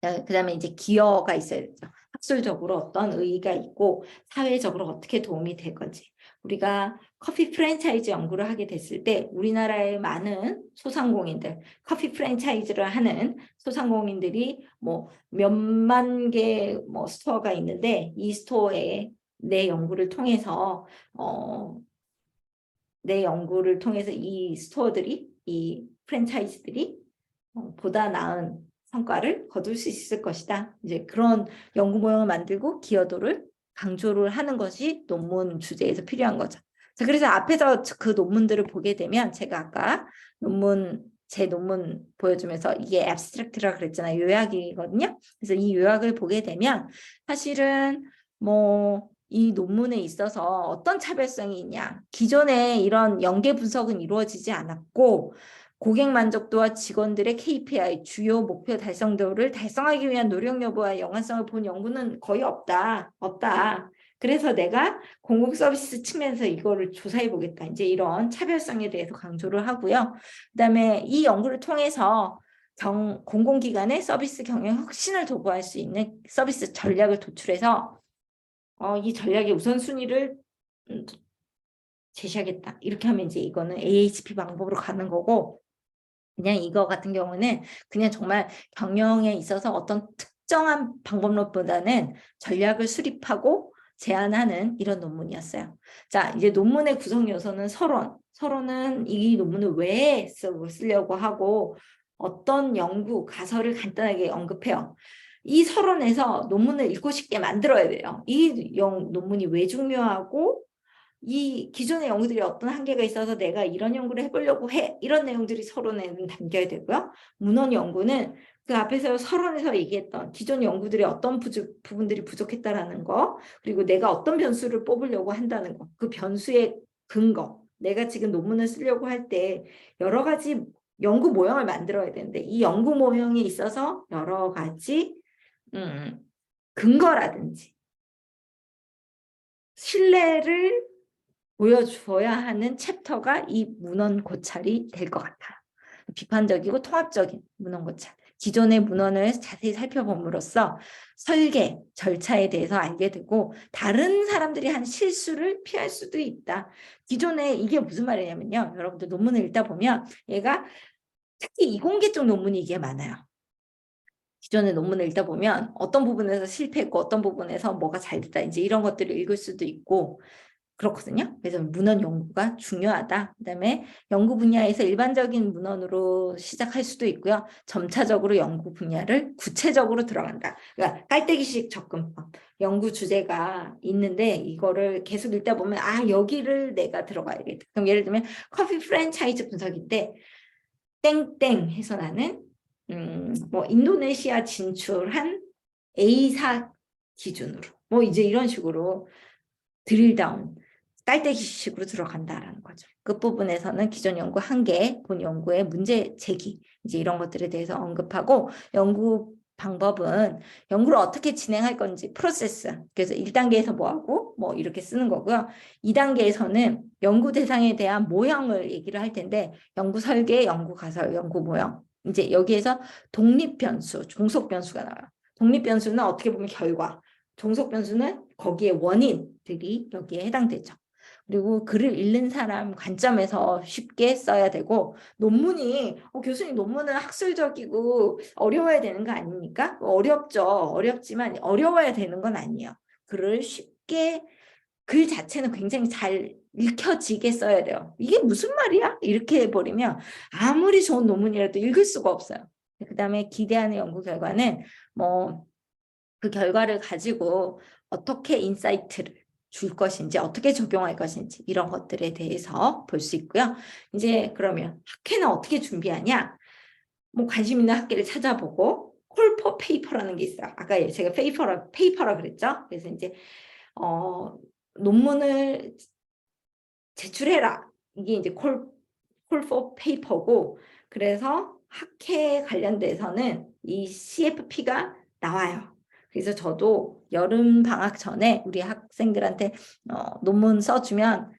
그다음에 이제 기여가 있어야 되죠. 학술적으로 어떤 의의가 있고 사회적으로 어떻게 도움이 될 건지 우리가 커피 프랜차이즈 연구를 하게 됐을 때 우리나라의 많은 소상공인들, 커피 프랜차이즈를 하는 소상공인들이 뭐 몇만 개 뭐 스토어가 있는데 이 스토어에 내 연구를 통해서 이 스토어들이, 이 프랜차이즈들이 보다 나은 성과를 거둘 수 있을 것이다. 이제 그런 연구 모형을 만들고 기여도를 강조를 하는 것이 논문 주제에서 필요한 거죠. 자, 그래서 앞에서 그 논문들을 보게 되면 제가 아까 제 논문 보여주면서 이게 앱스트랙트라 그랬잖아요. 요약이거든요. 그래서 이 요약을 보게 되면 사실은 뭐 이 논문에 있어서 어떤 차별성이 있냐. 기존에 이런 연계 분석은 이루어지지 않았고 고객 만족도와 직원들의 KPI, 주요 목표 달성도를 달성하기 위한 노력 여부와 연관성을 본 연구는 거의 없다. 그래서 내가 공공 서비스 측면에서 이거를 조사해 보겠다. 이제 이런 차별성에 대해서 강조를 하고요. 그다음에 이 연구를 통해서 공공기관의 서비스 경영 혁신을 도구할 수 있는 서비스 전략을 도출해서 이 전략의 우선순위를 제시하겠다. 이렇게 하면 이제 이거는 AHP 방법으로 가는 거고, 그냥 이거 같은 경우는 그냥 정말 경영에 있어서 어떤 특정한 방법론보다는 전략을 수립하고 제안하는 이런 논문이었어요. 자, 이제 논문의 구성 요소는 서론은 이 논문을 왜 쓰려고 하고 어떤 연구 가설을 간단하게 언급해요. 이 서론에서 논문을 읽고 싶게 만들어야 돼요. 이 논문이 왜 중요하고 이 기존의 연구들이 어떤 한계가 있어서 내가 이런 연구를 해보려고 해. 이런 내용들이 서론에는 담겨야 되고요. 문헌 연구는 그 앞에서 서론에서 얘기했던 기존 연구들의 어떤 부분들이 부족했다라는 거, 그리고 내가 어떤 변수를 뽑으려고 한다는 거, 그 변수의 근거, 내가 지금 논문을 쓰려고 할 때 여러 가지 연구 모형을 만들어야 되는데 이 연구 모형에 있어서 여러 가지 근거라든지 신뢰를 보여줘야 하는 챕터가 이 문헌 고찰이 될 것 같아요. 비판적이고 통합적인 문헌 고찰. 기존의 문헌을 자세히 살펴봄으로써 설계, 절차에 대해서 알게 되고 다른 사람들이 한 실수를 피할 수도 있다. 기존에 이게 무슨 말이냐면요. 여러분들 논문을 읽다 보면 얘가 특히 이공계 쪽 논문이 이게 많아요. 기존의 논문을 읽다 보면 어떤 부분에서 실패했고 어떤 부분에서 뭐가 잘 됐다. 이제 이런 것들을 읽을 수도 있고 그렇거든요. 그래서 문헌 연구가 중요하다. 그다음에 연구 분야에서 일반적인 문헌으로 시작할 수도 있고요. 점차적으로 연구 분야를 구체적으로 들어간다. 그러니까 깔때기식 접근법. 연구 주제가 있는데 이거를 계속 읽다 보면 여기를 내가 들어가야겠다. 그럼 예를 들면 커피 프랜차이즈 분석인데 땡땡 해서 나는 뭐 인도네시아 진출한 A사 기준으로 뭐 이제 이런 식으로 드릴다운 깔때기식으로 들어간다라는 거죠. 끝부분에서는 기존 연구 한계, 본 연구의 문제 제기 이제 이런 것들에 대해서 언급하고 연구 방법은 연구를 어떻게 진행할 건지 프로세스. 그래서 1단계에서 뭐하고 뭐 이렇게 쓰는 거고요. 2단계에서는 연구 대상에 대한 모형을 얘기를 할 텐데 연구 설계, 연구 가설, 연구 모형. 이제 여기에서 독립 변수, 종속 변수가 나와요. 독립 변수는 어떻게 보면 결과, 종속 변수는 거기에 원인들이 여기에 해당되죠. 그리고 글을 읽는 사람 관점에서 쉽게 써야 되고 논문이 교수님 논문은 학술적이고 어려워야 되는 거 아닙니까? 어렵죠. 어렵지만 어려워야 되는 건 아니에요. 글을 쉽게 글 자체는 굉장히 잘 읽혀지게 써야 돼요. 이게 무슨 말이야? 이렇게 해버리면 아무리 좋은 논문이라도 읽을 수가 없어요. 그다음에 기대하는 연구 결과는 뭐 그 결과를 가지고 어떻게 인사이트를 줄 것인지 어떻게 적용할 것인지 이런 것들에 대해서 볼 수 있고요. 이제 그러면 학회는 어떻게 준비하냐? 뭐 관심 있는 학회를 찾아보고 콜포 페이퍼라는 게 있어요. 아까 제가 페이퍼라 그랬죠. 그래서 이제 논문을 제출해라. 이게 이제 콜포 페이퍼고 그래서 학회 관련돼서는 이 CFP가 나와요. 그래서 저도 여름 방학 전에 우리 학생들한테 논문 써주면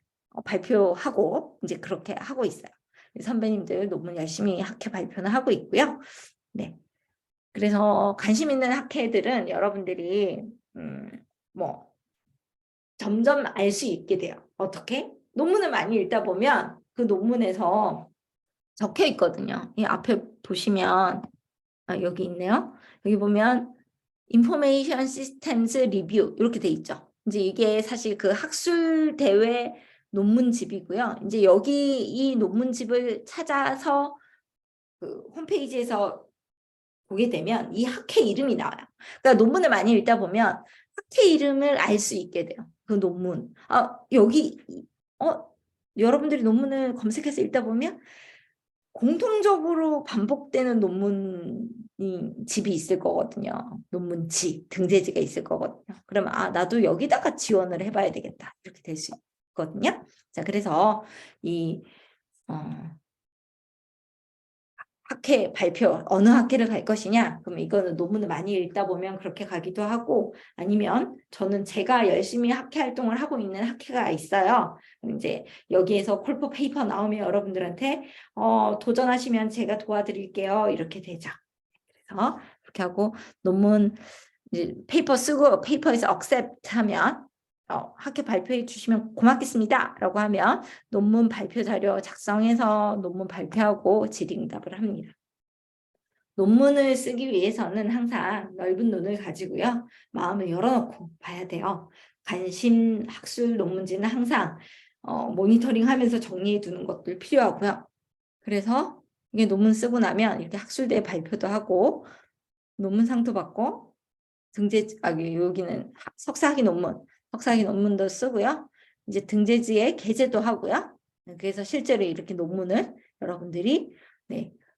발표하고 이제 그렇게 하고 있어요. 선배님들 논문 열심히 학회 발표는 하고 있고요. 네. 그래서 관심 있는 학회들은 여러분들이 뭐 점점 알 수 있게 돼요. 어떻게? 논문을 많이 읽다 보면 그 논문에서 적혀 있거든요. 이 앞에 보시면 여기 있네요. 여기 보면 Information Systems Review 이렇게 돼 있죠. 이제 이게 사실 그 학술 대회 논문집이고요. 이제 여기 이 논문집을 찾아서 그 홈페이지에서 보게 되면 이 학회 이름이 나와요. 그러니까 논문을 많이 읽다 보면 학회 이름을 알 수 있게 돼요. 그 논문. 여기 여러분들이 논문을 검색해서 읽다 보면 공통적으로 반복되는 논문이 집이 있을 거거든요. 논문지, 등재지가 있을 거거든요. 그러면 나도 여기다가 지원을 해봐야 되겠다. 이렇게 될 수 있거든요. 자, 그래서 이 학회 발표, 어느 학회를 갈 것이냐? 그럼 이거는 논문을 많이 읽다 보면 그렇게 가기도 하고, 아니면 저는 제가 열심히 학회 활동을 하고 있는 학회가 있어요. 이제 여기에서 콜포 페이퍼 나오면 여러분들한테 도전하시면 제가 도와드릴게요. 이렇게 되죠. 그래서 그렇게 하고 논문 이제 페이퍼 쓰고 페이퍼에서 accept 하면 학회 발표해 주시면 고맙겠습니다. 라고 하면 논문 발표 자료 작성해서 논문 발표하고 질의응답을 합니다. 논문을 쓰기 위해서는 항상 넓은 눈을 가지고요. 마음을 열어놓고 봐야 돼요. 관심 학술 논문지는 항상 모니터링하면서 정리해 두는 것들 필요하고요. 그래서 이게 논문 쓰고 나면 이렇게 학술대 발표도 하고 논문상도 받고 여기는 석사학위 논문도 쓰고요. 이제 등재지에 게재도 하고요. 그래서 실제로 이렇게 논문을 여러분들이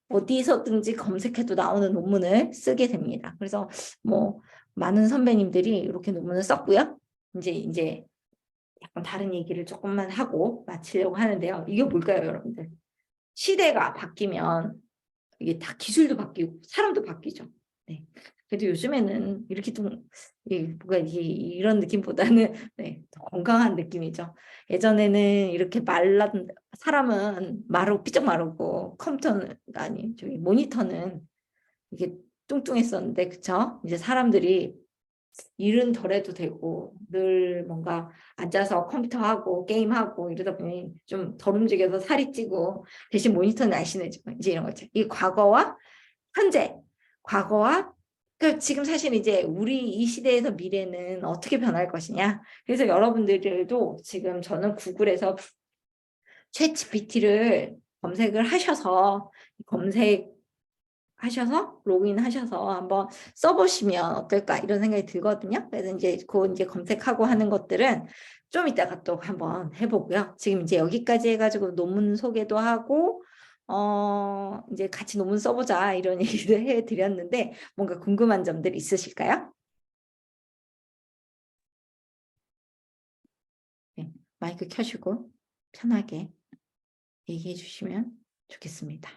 어디서든지 검색해도 나오는 논문을 쓰게 됩니다. 그래서 뭐 많은 선배님들이 이렇게 논문을 썼고요. 이제 약간 다른 얘기를 조금만 하고 마치려고 하는데요. 이게 뭘까요, 여러분들? 시대가 바뀌면 이게 다 기술도 바뀌고 사람도 바뀌죠. 네. 그래도 요즘에는 이렇게 좀 뭔가 이런 느낌보다는 더 건강한 느낌이죠. 예전에는 이렇게 사람은 삐쩍 마르고 컴퓨터는 저기 모니터는 이게 뚱뚱했었는데 그쵸? 이제 사람들이 일은 덜해도 되고 늘 뭔가 앉아서 컴퓨터하고 게임하고 이러다 보니 좀 덜 움직여서 살이 찌고 대신 모니터는 날씬해지고 이제 이런 거죠. 이 현재 과거와 그러니까 지금 사실 이제 우리 이 시대에서 미래는 어떻게 변할 것이냐. 그래서 여러분들도 지금 저는 구글에서 챗GPT를 검색을 하셔서 로그인하셔서 한번 써보시면 어떨까 이런 생각이 들거든요. 그래서 이제 검색하고 하는 것들은 좀 이따가 또 한번 해보고요. 지금 이제 여기까지 해가지고 논문 소개도 하고 이제 같이 논문 써보자 이런 얘기도 해드렸는데 뭔가 궁금한 점들 있으실까요? 네, 마이크 켜시고 편하게 얘기해 주시면 좋겠습니다.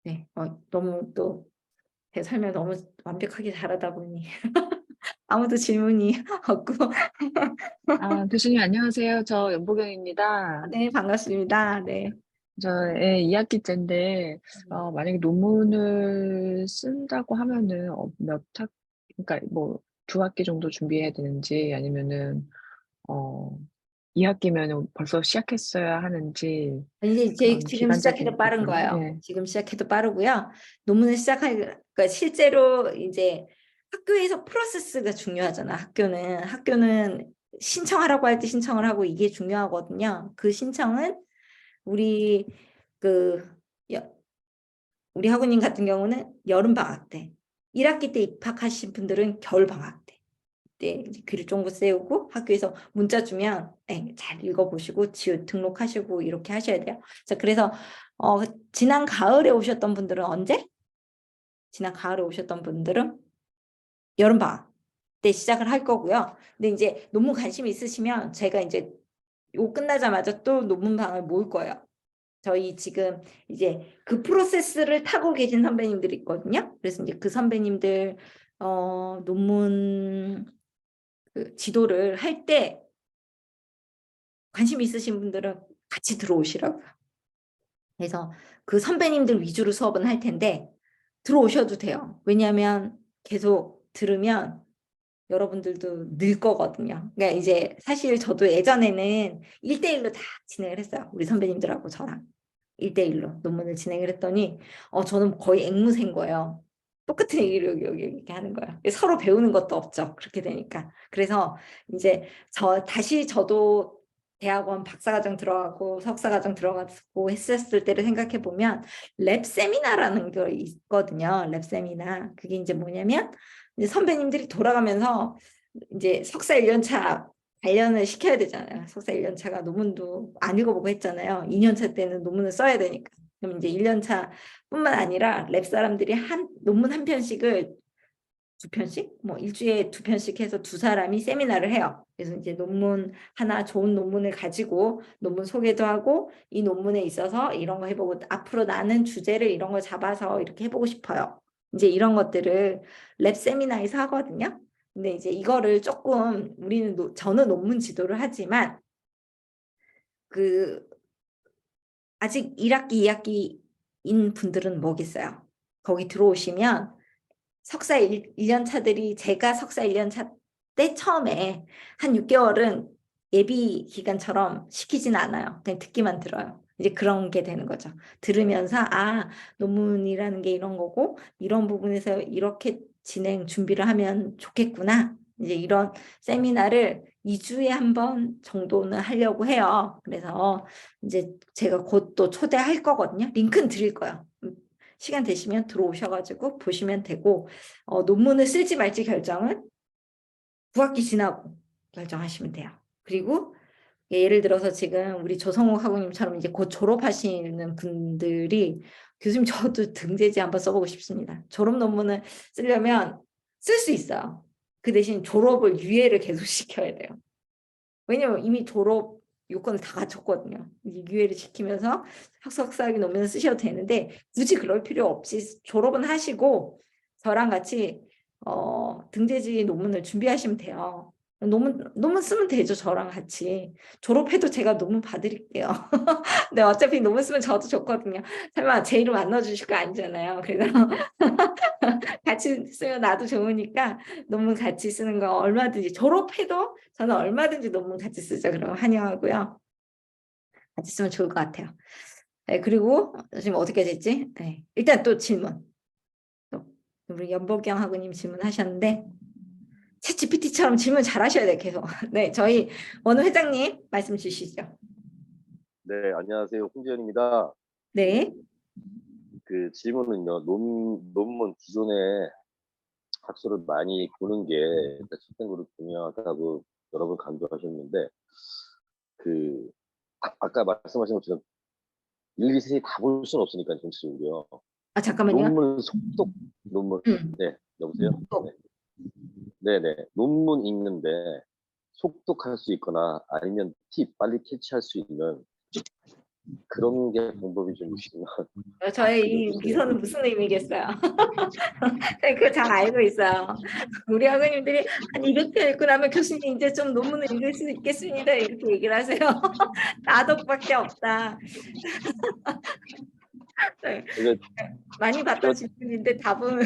네, 너무 또 제 설명 너무 완벽하게 잘하다 보니 아무도 질문이 없고 교수님 안녕하세요. 저 연보경입니다. 네, 반갑습니다. 네. 저의 2학기 때인데 만약에 논문을 쓴다고 하면은 그러니까 뭐 2학기 정도 준비해야 되는지 아니면은 2학기면 벌써 시작했어야 하는지 이제 그런 지금 시작해도 기간적인 빠른 부분. 거예요. 네. 지금 시작해도 빠르고요. 논문을 그러니까 실제로 이제 학교에서 프로세스가 중요하잖아. 학교는 신청하라고 할 때 신청을 하고 이게 중요하거든요. 그 신청은 우리 그 우리 학우님 같은 경우는 여름 방학 때, 1학기 때 입학하신 분들은 겨울 방학 때. 글을 쫑긋 세우고 학교에서 문자 주면 잘 읽어보시고 등록하시고 이렇게 하셔야 돼요. 그래서 지난 가을에 오셨던 분들은 언제? 지난 가을에 오셨던 분들은 여름방학 때 시작을 할 거고요. 근데 이제 논문 관심 있으시면 제가 이제 요 끝나자마자 또 논문방을 모을 거예요. 저희 지금 이제 그 프로세스를 타고 계신 선배님들이 있거든요. 그래서 이제 그 선배님들 논문 지도를 할 때 관심 있으신 분들은 같이 들어오시라고요. 그래서 그 선배님들 위주로 수업은 할 텐데 들어오셔도 돼요. 왜냐하면 계속 들으면 여러분들도 늘 거거든요. 그러니까 이제 사실 저도 예전에는 1대1로 다 진행을 했어요. 우리 선배님들하고 저랑 1대1로 논문을 진행을 했더니 저는 거의 앵무새인 거예요. 똑같은 얘기를 여기 이렇게 하는 거예요. 서로 배우는 것도 없죠. 그렇게 되니까. 그래서 이제 다시 저도 대학원 박사과정 들어가고 석사과정 들어가고 했었을 때를 생각해 보면 랩 세미나라는 게 있거든요. 랩 세미나. 그게 이제 뭐냐면 이제 선배님들이 돌아가면서 이제 석사 1년차 단련을 시켜야 되잖아요. 석사 1년차가 논문도 안 읽어보고 했잖아요. 2년차 때는 논문을 써야 되니까. 그럼 이제 1년차 뿐만 아니라 랩 사람들이 논문 한 편씩을 2편씩? 뭐 일주일에 2편씩 해서 2사람이 세미나를 해요. 그래서 이제 논문 하나 좋은 논문을 가지고 논문 소개도 하고 이 논문에 있어서 이런 거 해보고 앞으로 나는 주제를 이런 걸 잡아서 이렇게 해보고 싶어요. 이제 이런 것들을 랩 세미나에서 하거든요. 근데 이제 이거를 조금 저는 논문 지도를 하지만 그 아직 1학기, 2학기인 분들은 뭐겠어요. 거기 들어오시면 석사 1년 차들이 제가 석사 1년 차 때 처음에 한 6개월은 예비 기간처럼 시키진 않아요. 그냥 듣기만 들어요. 이제 그런 게 되는 거죠. 들으면서 논문이라는 게 이런 거고 이런 부분에서 이렇게 진행 준비를 하면 좋겠구나. 이제 이런 세미나를 2주에 한 번 정도는 하려고 해요. 그래서 이제 제가 곧 또 초대할 거거든요. 링크는 드릴 거예요. 시간 되시면 들어오셔가지고 보시면 되고 논문을 쓸지 말지 결정은 9학기 지나고 결정하시면 돼요. 그리고 예를 들어서 지금 우리 조성욱 학우님처럼 이제 곧 졸업하시는 분들이 교수님 저도 등재지 한번 써보고 싶습니다. 졸업 논문을 쓰려면 쓸 수 있어요. 그 대신 졸업을 유예를 계속 시켜야 돼요. 왜냐면 이미 졸업 요건을 다 갖췄거든요. 유예를 시키면서 석사학위 논문을 쓰셔도 되는데 굳이 그럴 필요 없이 졸업은 하시고 저랑 같이 등재지 논문을 준비하시면 돼요. 논문 쓰면 되죠. 저랑 같이. 졸업해도 제가 논문 봐드릴게요. 근데 어차피 논문 쓰면 저도 좋거든요. 설마 제 이름 안 넣어주실 거 아니잖아요. 그래서 같이 쓰면 나도 좋으니까 논문 같이 쓰는 거 얼마든지 졸업해도 저는 얼마든지 논문 같이 쓰죠. 그럼 환영하고요. 같이 쓰면 좋을 것 같아요. 네, 그리고 지금 어떻게 됐지? 네, 일단 또 질문. 또 우리 연보경 학우님 질문하셨는데 챗GPT처럼 질문 잘하셔야 돼요. 계속. 네, 저희 원우 회장님 말씀 주시죠. 네, 안녕하세요. 홍지연입니다. 네. 그 질문은요, 논문 기존에 학술을 많이 보는 게 첫 탱고를 중요하다고 여러 분 강조하셨는데, 그, 아까 말씀하신 것처럼 일일이 세세히 다 볼 수는 없으니까 전체적으로요. 잠깐만요. 논문 속독, 논문, 네, 여보세요? 속독. 네, 네네. 논문 읽는데 속독할 수 있거나 아니면 빨리 캐치할 수 있는 그런 게 방법이 좀 있으면 저의 이 알려주세요. 미소는 무슨 의미겠어요? 그거 잘 알고 있어요. 우리 학우님들이 한 200편 읽고 나면 교수님 이제 좀 논문을 읽을 수 있겠습니다. 이렇게 얘기를 하세요. 나덕밖에 없다. 네. 많이 봤던 질문인데 답은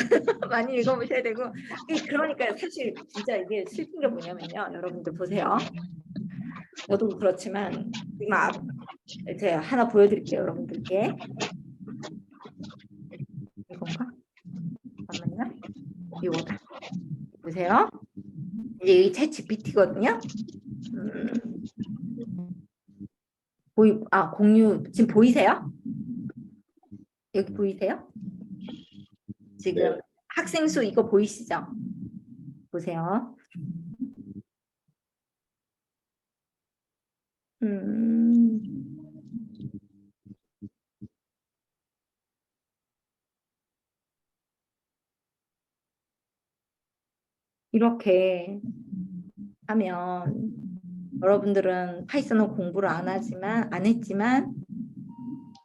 많이 읽어보셔야 되고 그러니까 사실 진짜 이게 슬픈 게 뭐냐면요. 여러분들 보세요. 저도 그렇지만 제가 하나 보여드릴게요. 여러분들께. 이건가? 잠깐만요. 이거다. 보세요. 이제 이 챗 GPT거든요. 공유 지금 보이세요? 여기 보이세요? 지금 네. 학생 수 이거 보이시죠? 보세요. 이렇게 하면 여러분들은 파이썬을 공부를 안 했지만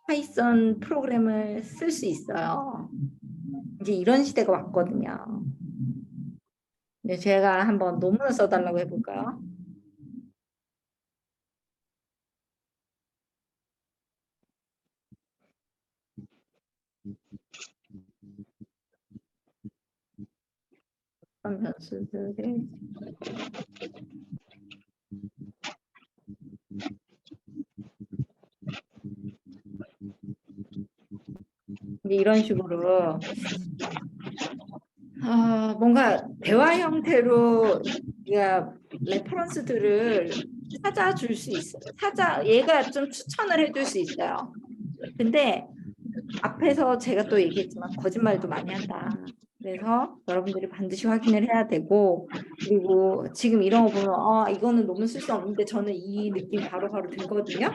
파이썬 프로그램을 쓸 수 있어요. 이제 이런 시대가 왔거든요. 근데 제가 한번 논문을 써달라고 해볼까요? 그런 변수들을 이제 이런 식으로 뭔가 대화 형태로 우리가 레퍼런스들을 찾아줄 수 있어요. 얘가 좀 추천을 해줄 수 있어요. 근데 앞에서 제가 또 얘기했지만 거짓말도 많이 한다. 그래서 여러분들이 반드시 확인을 해야 되고, 그리고 지금 이런 거 보면 이거는 논문 쓸 수 없는데 저는 이 느낌 바로바로 들거든요.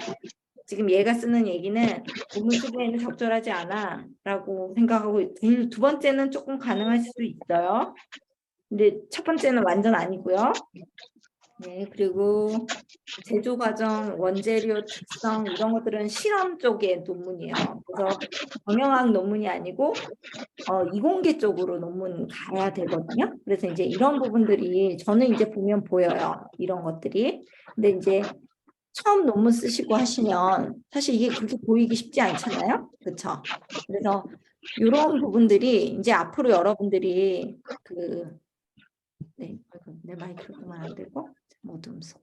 지금 얘가 쓰는 얘기는 논문 쓰기에는 적절하지 않아 라고 생각하고, 두 번째는 조금 가능할 수도 있어요. 근데 첫 번째는 완전 아니고요. 네, 그리고 제조 과정, 원재료 특성 이런 것들은 실험 쪽의 논문이에요. 그래서 경영학 논문이 아니고 이공계 쪽으로 논문 가야 되거든요. 그래서 이제 이런 부분들이 저는 이제 보면 보여요. 이런 것들이. 근데 이제 처음 논문 쓰시고 하시면 사실 이게 그렇게 보이기 쉽지 않잖아요. 그렇죠? 그래서 이런 부분들이 이제 앞으로 여러분들이 내 마이크로 끄면 안 되고 어둠소.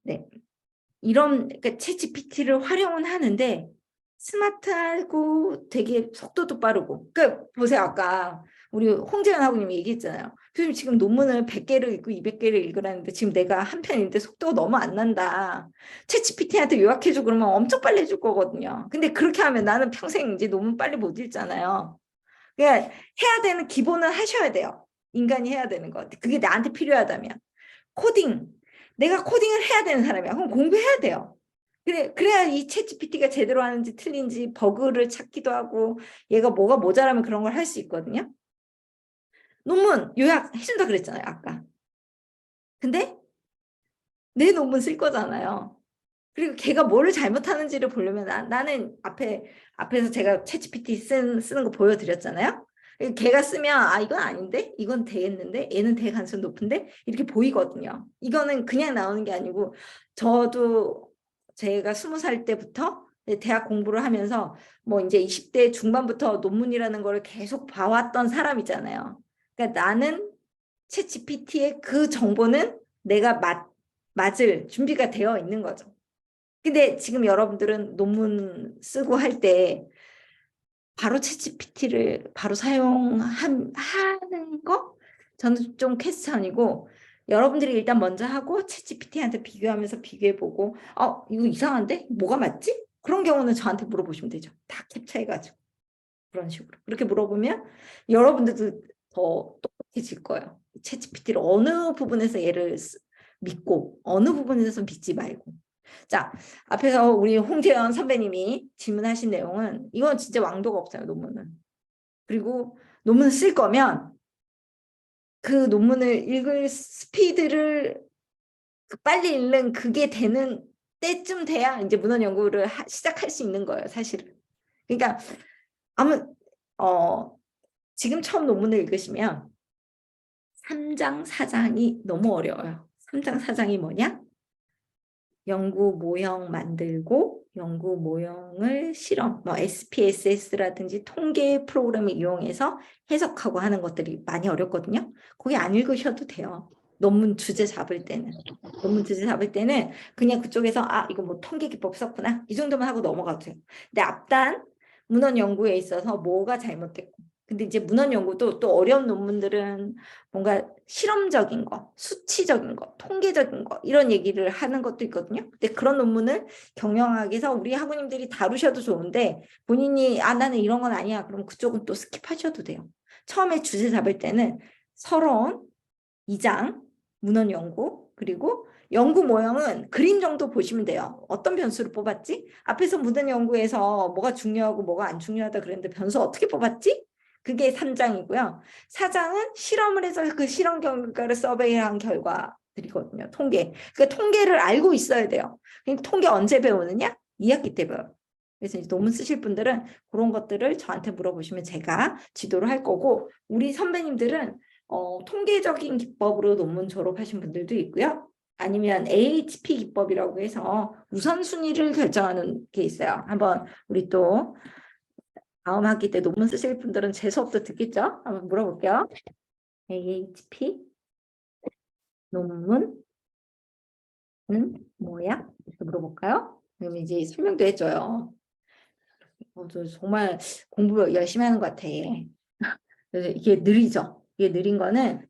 네, 이런 그러니까 챗GPT를 활용은 하는데 스마트하고 되게 속도도 빠르고. 그러니까 보세요, 아까 우리 홍재현 학우님이 얘기했잖아요. 교수님 지금 논문을 100개를 읽고 200개를 읽으라는데 지금 내가 한 편인데 속도가 너무 안 난다. 챗GPT한테 요약해줘 그러면 엄청 빨리 해줄 거거든요. 근데 그렇게 하면 나는 평생 이제 논문 빨리 못 읽잖아요. 그러니까 해야 되는 기본은 하셔야 돼요. 인간이 해야 되는 거. 그게 나한테 필요하다면. 코딩. 내가 코딩을 해야 되는 사람이야. 그럼 공부해야 돼요. 그래야 이 챗GPT가 제대로 하는지 틀린지 버그를 찾기도 하고 얘가 뭐가 모자라면 그런 걸 할 수 있거든요. 논문 요약 해준다 그랬잖아요, 아까. 근데 내 논문 쓸 거잖아요. 그리고 걔가 뭐를 잘못하는지를 보려면 나는 앞에서 제가 챗GPT 쓰는 거 보여드렸잖아요. 걔가 쓰면 이건 아닌데 이건 되겠는데 얘는 될 가능성이 높은데 이렇게 보이거든요. 이거는 그냥 나오는 게 아니고 저도 제가 20살 때부터 대학 공부를 하면서 뭐 이제 20대 중반부터 논문이라는 걸 계속 봐왔던 사람이잖아요. 그러니까 나는 챗GPT의 그 정보는 내가 맞을 준비가 되어 있는 거죠. 근데 지금 여러분들은 논문 쓰고 할 때 바로 챗GPT를 바로 사용하는 거? 저는 좀 퀘스천이고, 여러분들이 일단 먼저 하고 챗GPT한테 비교하면서 비교해보고 이거 이상한데? 뭐가 맞지? 그런 경우는 저한테 물어보시면 되죠. 다 캡처해가지고. 그런 식으로. 그렇게 물어보면 여러분들도 더 똑똑해질 거예요. 챗GPT를 어느 부분에서 얘를 믿고 어느 부분에서 믿지 말고. 자, 앞에서 우리 홍재현 선배님이 질문하신 내용은 이건 진짜 왕도가 없어요, 논문은. 그리고 논문을 쓸 거면 그 논문을 읽을 스피드를 빨리 읽는 그게 되는 때쯤 돼야 이제 문헌 연구를 시작할 수 있는 거예요, 사실은. 그러니까 지금 처음 논문을 읽으시면 3장, 4장이 너무 어려워요. 3장, 4장이 뭐냐? 연구 모형 만들고 연구 모형을 실험, 뭐 SPSS라든지 통계 프로그램을 이용해서 해석하고 하는 것들이 많이 어렵거든요. 거기 안 읽으셔도 돼요. 논문 주제 잡을 때는. 논문 주제 잡을 때는 그냥 그쪽에서 이거 뭐 통계 기법 썼구나. 이 정도만 하고 넘어가도 돼요. 근데 앞단 문헌 연구에 있어서 뭐가 잘못됐고. 근데 이제 문헌 연구도 또 어려운 논문들은 뭔가 실험적인 거, 수치적인 거, 통계적인 거 이런 얘기를 하는 것도 있거든요. 근데 그런 논문을 경영학에서 우리 학우님들이 다루셔도 좋은데 본인이 나는 이런 건 아니야. 그럼 그쪽은 또 스킵하셔도 돼요. 처음에 주제 잡을 때는 서론, 2장, 문헌 연구, 그리고 연구 모형은 그림 정도 보시면 돼요. 어떤 변수를 뽑았지? 앞에서 문헌 연구에서 뭐가 중요하고 뭐가 안 중요하다 그랬는데 변수 어떻게 뽑았지? 그게 3장이고요. 4장은 실험을 해서 그 실험 결과를 서베이한 결과들이거든요. 통계. 그러니까 통계를 알고 있어야 돼요. 통계 언제 배우느냐? 2학기 때 배워요. 그래서 이제 논문 쓰실 분들은 그런 것들을 저한테 물어보시면 제가 지도를 할 거고, 우리 선배님들은 통계적인 기법으로 논문 졸업하신 분들도 있고요. 아니면 AHP 기법이라고 해서 우선순위를 결정하는 게 있어요. 한번 우리 또 다음 학기 때 논문 쓰실 분들은 제 수업도 듣겠죠? 한번 물어볼게요. AHP 논문은 뭐야? 이렇게 물어볼까요? 그럼 이제 설명도 해줘요. 저 정말 공부 열심히 하는 것 같아. 그래서 이게 느리죠. 이게 느린 거는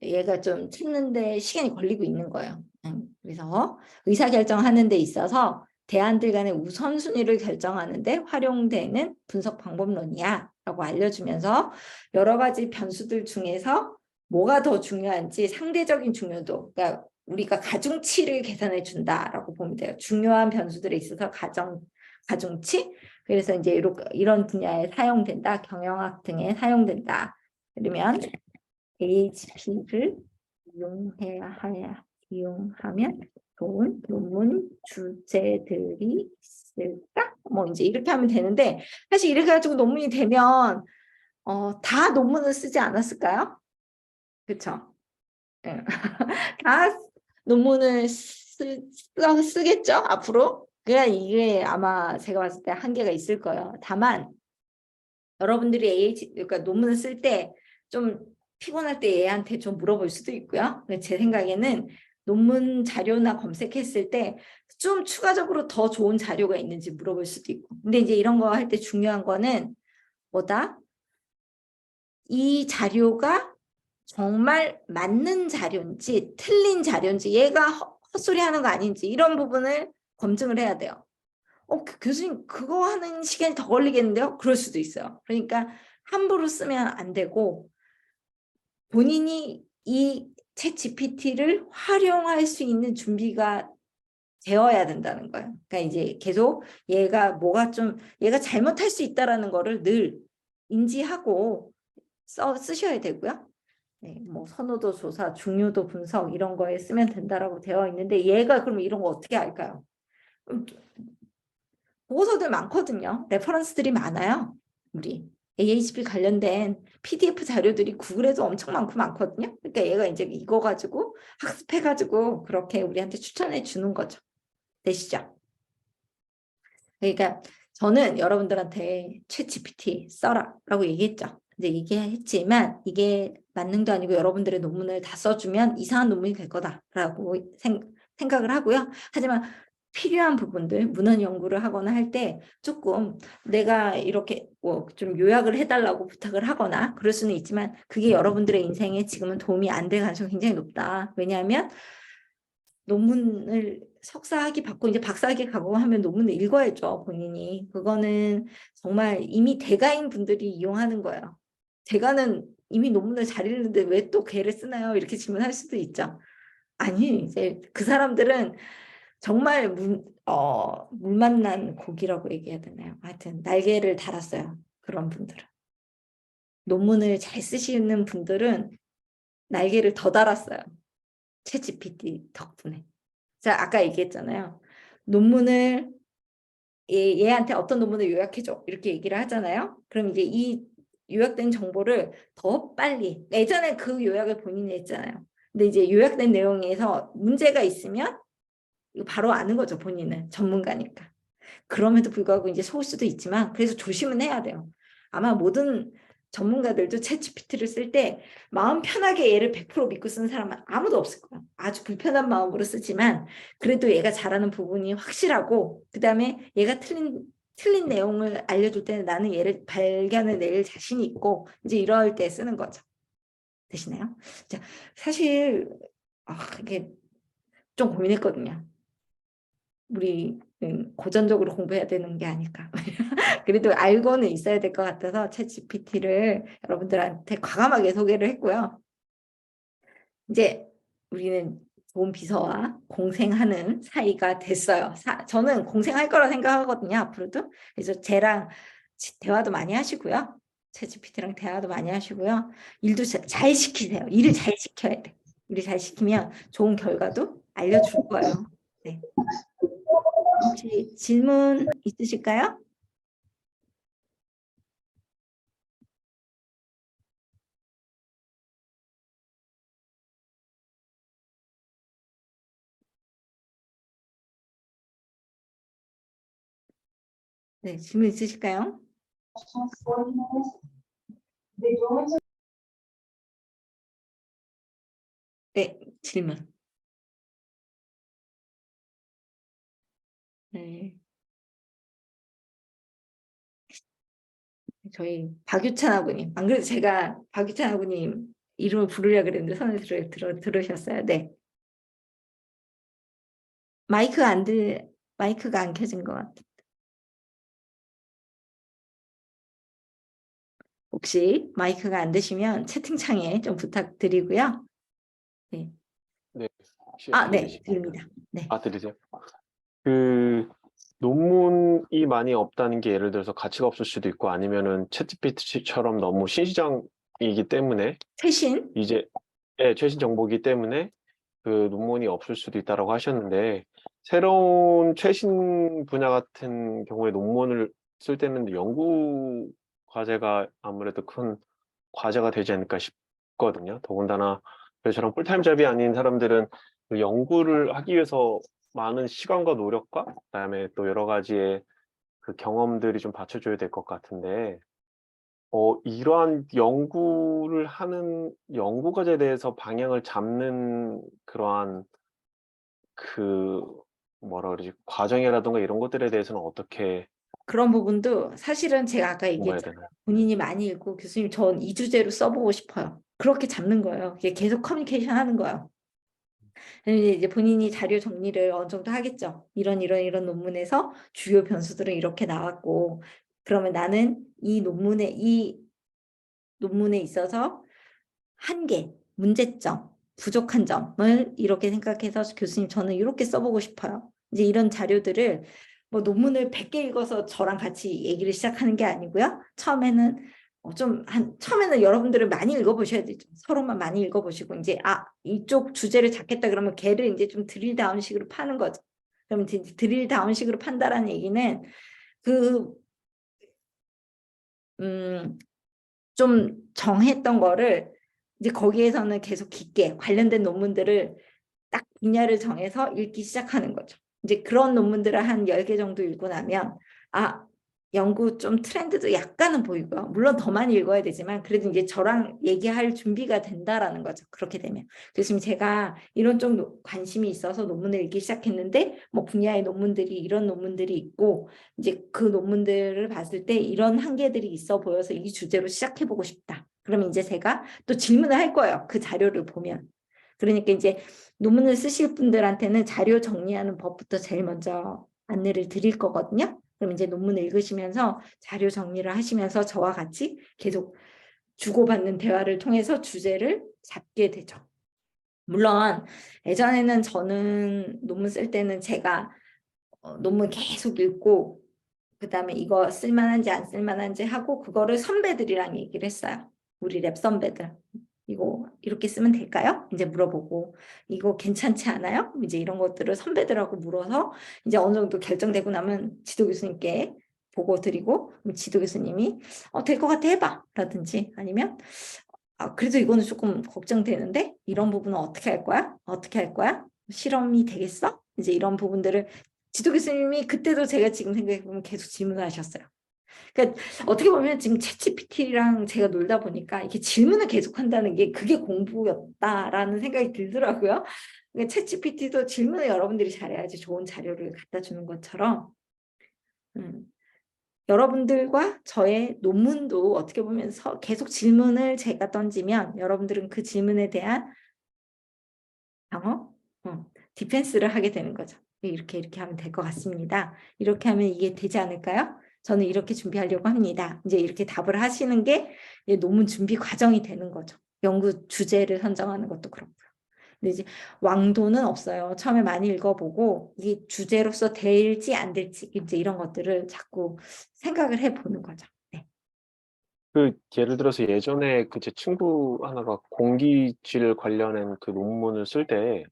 얘가 좀 찾는데 시간이 걸리고 있는 거예요. 그래서 의사결정하는 데 있어서 대안들 간의 우선순위를 결정하는데 활용되는 분석 방법론이야 라고 알려주면서 여러 가지 변수들 중에서 뭐가 더 중요한지 상대적인 중요도, 그러니까 우리가 가중치를 계산해 준다라고 보면 돼요. 중요한 변수들에 있어서 가중치. 그래서 이제 이런 분야에 사용된다. 경영학 등에 사용된다. 그러면 AHP를 이용하면 좋은 논문 주제들이 있을까? 뭐 이제 이렇게 하면 되는데 사실 이렇게 가지고 논문이 되면 다 논문을 쓰지 않았을까요? 그렇죠? 다 논문을 쓰겠죠? 앞으로? 그래야 이게 아마 제가 봤을 때 한계가 있을 거예요. 다만 여러분들이 그러니까 논문을 쓸 때 좀 피곤할 때 얘한테 좀 물어볼 수도 있고요. 제 생각에는 논문 자료나 검색했을 때 좀 추가적으로 더 좋은 자료가 있는지 물어볼 수도 있고. 근데 이제 이런 거 할 때 중요한 거는 뭐다? 이 자료가 정말 맞는 자료인지 틀린 자료인지 얘가 헛소리 하는 거 아닌지 이런 부분을 검증을 해야 돼요. 교수님 그거 하는 시간이 더 걸리겠는데요? 그럴 수도 있어요. 그러니까 함부로 쓰면 안 되고 본인이 이 챗 GPT를 활용할 수 있는 준비가 되어야 된다는 거예요. 그러니까 이제 계속 얘가 얘가 잘못할 수 있다라는 거를 늘 인지하고 쓰셔야 되고요. 네, 뭐 선호도 조사, 중요도 분석 이런 거에 쓰면 된다라고 되어 있는데 얘가 그럼 이런 거 어떻게 할까요? 보고서들 많거든요. 레퍼런스들이 많아요. 우리 AHP 관련된 PDF 자료들이 구글에도 엄청 많거든요. 그러니까 얘가 이제 이거 가지고 학습해가지고 그렇게 우리한테 추천해 주는 거죠. 되시죠? 그러니까 저는 여러분들한테 챗 GPT 써라라고 얘기했죠. 근데 얘기했지만 이게 만능도 아니고 여러분들의 논문을 다 써주면 이상한 논문이 될 거다라고 생각을 하고요. 하지만 필요한 부분들, 문헌 연구를 하거나 할 때 조금 내가 이렇게 뭐 좀 요약을 해달라고 부탁을 하거나 그럴 수는 있지만 그게 여러분들의 인생에 지금은 도움이 안 될 가능성이 굉장히 높다. 왜냐하면 논문을 석사학위 받고 이제 박사학위 가고 하면 논문을 읽어야죠, 본인이. 그거는 정말 이미 대가인 분들이 이용하는 거예요. 대가는 이미 논문을 잘 읽는데 왜 또 걔를 쓰나요? 이렇게 질문할 수도 있죠. 아니, 이제 그 사람들은 정말 물 만난 고기라고 얘기해야 되나요? 하여튼 날개를 달았어요. 그런 분들은. 논문을 잘 쓰시는 분들은 날개를 더 달았어요. 챗 GPT 덕분에. 자, 아까 얘기했잖아요. 논문을 얘한테 어떤 논문을 요약해줘 이렇게 얘기를 하잖아요. 그럼 이제 이 요약된 정보를 더 빨리 예전에 그 요약을 본인이 했잖아요. 근데 이제 요약된 내용에서 문제가 있으면 이거 바로 아는 거죠. 본인은 전문가니까. 그럼에도 불구하고 이제 속을 수도 있지만 그래서 조심은 해야 돼요. 아마 모든 전문가들도 챗GPT를 쓸 때 마음 편하게 얘를 100% 믿고 쓰는 사람은 아무도 없을 거예요. 아주 불편한 마음으로 쓰지만 그래도 얘가 잘하는 부분이 확실하고 그다음에 얘가 틀린 내용을 알려줄 때는 나는 얘를 발견해낼 자신이 있고 이제 이럴 때 쓰는 거죠. 되시나요? 자, 사실 이게 좀 고민했거든요. 우리 고전적으로 공부해야 되는 게 아닐까. 그래도 알고는 있어야 될 것 같아서 챗 GPT를 여러분들한테 과감하게 소개를 했고요. 이제 우리는 좋은 비서와 공생하는 사이가 됐어요. 저는 공생할 거라 생각하거든요. 앞으로도. 그래서 쟤랑 대화도 많이 하시고요. 챗 GPT랑 대화도 많이 하시고요. 일도 잘 시키세요. 일을 잘 시켜야 돼. 일을 잘 시키면 좋은 결과도 알려줄 거예요. 네. 혹시 질문 있으실까요? 네, 질문 있으실까요? 질문. 네. 저희 박유찬 아버님. 안 그래도 제가 박유찬 아버님 이름을 부르려고 그랬는데 손을 들으셨어요? 네. 마이크가 안 켜진 것 같아요. 혹시 마이크가 안 되시면 채팅창에 좀 부탁드리고요. 네. 네, 혹시 네, 들리시나요? 들립니다. 네. 들리세요? 그 논문이 많이 없다는 게 예를 들어서 가치가 없을 수도 있고 아니면은 챗GPT처럼 너무 신시장이기 때문에 최신? 이제 최신 정보이기 때문에 그 논문이 없을 수도 있다라고 하셨는데 새로운 최신 분야 같은 경우에 논문을 쓸 때는 연구 과제가 아무래도 큰 과제가 되지 않을까 싶거든요. 더군다나 저처럼 풀타임 잡이 아닌 사람들은 그 연구를 하기 위해서 많은 시간과 노력과 그다음에 또 여러 가지의 그 경험들이 좀 받쳐줘야 될 것 같은데 이러한 연구를 하는 연구 과제에 대해서 방향을 잡는 그러한 그 뭐라 그러지 과정이라든가 이런 것들에 대해서는 어떻게 그런 부분도 사실은 제가 아까 공부해야 얘기했잖아요. 되나요? 본인이 많이 읽고 교수님 전 이 주제로 써보고 싶어요. 그렇게 잡는 거예요. 이게 계속 커뮤니케이션 하는 거예요. 이제 본인이 자료 정리를 어느 정도 하겠죠. 이런 논문에서 주요 변수들은 이렇게 나왔고 그러면 나는 이 논문에 있어서 한계, 문제점, 부족한 점을 이렇게 생각해서 교수님 저는 이렇게 써보고 싶어요. 이제 이런 자료들을 뭐 논문을 100개 읽어서 저랑 같이 얘기를 시작하는 게 아니고요. 처음에는 여러분들은 많이 읽어보셔야 되죠. 서로만 많이 읽어보시고 이제 이쪽 주제를 잡겠다 그러면 걔를 이제 좀 드릴 다운식으로 파는 거죠. 그럼 이제 드릴 다운식으로 판다라는 얘기는 좀 정했던 거를 이제 거기에서는 계속 깊게 관련된 논문들을 딱 분야를 정해서 읽기 시작하는 거죠. 이제 그런 논문들을 한 10개 정도 읽고 나면 연구 좀 트렌드도 약간은 보이고요. 물론 더 많이 읽어야 되지만 그래도 이제 저랑 얘기할 준비가 된다라는 거죠. 그렇게 되면. 교수님 제가 이런 좀 관심이 있어서 논문을 읽기 시작했는데 뭐 분야의 논문들이 이런 논문들이 있고 이제 그 논문들을 봤을 때 이런 한계들이 있어 보여서 이 주제로 시작해보고 싶다. 그러면 이제 제가 또 질문을 할 거예요. 그 자료를 보면. 그러니까 이제 논문을 쓰실 분들한테는 자료 정리하는 법부터 제일 먼저 안내를 드릴 거거든요. 그럼 이제 논문을 읽으시면서 자료 정리를 하시면서 저와 같이 계속 주고받는 대화를 통해서 주제를 잡게 되죠. 물론 예전에는 저는 논문 쓸 때는 제가 논문 계속 읽고 그다음에 이거 쓸만한지 안 쓸만한지 하고 그거를 선배들이랑 얘기를 했어요. 우리 랩 선배들. 이거 이렇게 쓰면 될까요? 이제 물어보고 이거 괜찮지 않아요? 이제 이런 것들을 선배들하고 물어서 이제 어느 정도 결정되고 나면 지도 교수님께 보고 드리고 지도 교수님이 될 것 같아 해봐 라든지 아니면 그래도 이거는 조금 걱정되는데 이런 부분은 어떻게 할 거야? 어떻게 할 거야? 실험이 되겠어? 이제 이런 부분들을 지도 교수님이 그때도 제가 지금 생각해보면 계속 질문하셨어요. 그러니까 어떻게 보면 지금 챗GPT랑 제가 놀다 보니까 이렇게 질문을 계속 한다는 게 그게 공부였다라는 생각이 들더라고요. 그러니까 챗GPT도 질문을 여러분들이 잘해야지 좋은 자료를 갖다 주는 것처럼 여러분들과 저의 논문도 어떻게 보면 계속 질문을 제가 던지면 여러분들은 그 질문에 대한 방어, 디펜스를 하게 되는 거죠. 이렇게 하면 될 것 같습니다. 이렇게 하면 이게 되지 않을까요? 저는 이렇게 준비하려고 합니다. 이제 이렇게 답을 하시는 게 논문 준비 과정이 되는 거죠. 연구 주제를 선정하는 것도 그렇고요. 근데 이제 왕도는 없어요. 처음에 많이 읽어보고 이게 주제로서 될지 안 될지 이제 이런 것들을 자꾸 생각을 해보는 거죠. 네. 예를 들어서 예전에 제 친구 하나가 공기질 관련한 그 논문을 쓸 때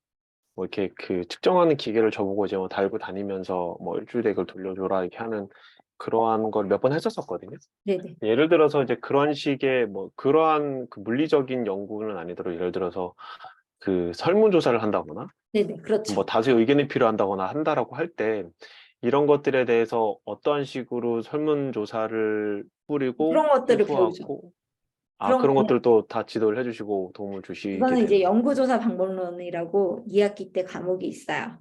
뭐 이렇게 측정하는 기계를 저보고 이제 뭐 달고 다니면서 뭐 일주일에 이걸 돌려줘라 이렇게 하는 그러한 걸 몇 번 했었거든요. 네네. 예를 들어서 이제 그런 식의 뭐 그러한 물리적인 연구는 아니더라도 예를 들어서 설문조사를 한다거나 네네. 그렇죠. 뭐 다수의 의견이 필요한다거나 한다라고 할 때 이런 것들에 대해서 어떠한 식으로 설문조사를 뿌리고 그런 것들을 배우죠. 후수하고 아, 그런 거는 것들도 다 지도를 해주시고 도움을 주시게 이거는 이제 되는. 연구조사 방법론이라고 2학기 때 과목이 있어요.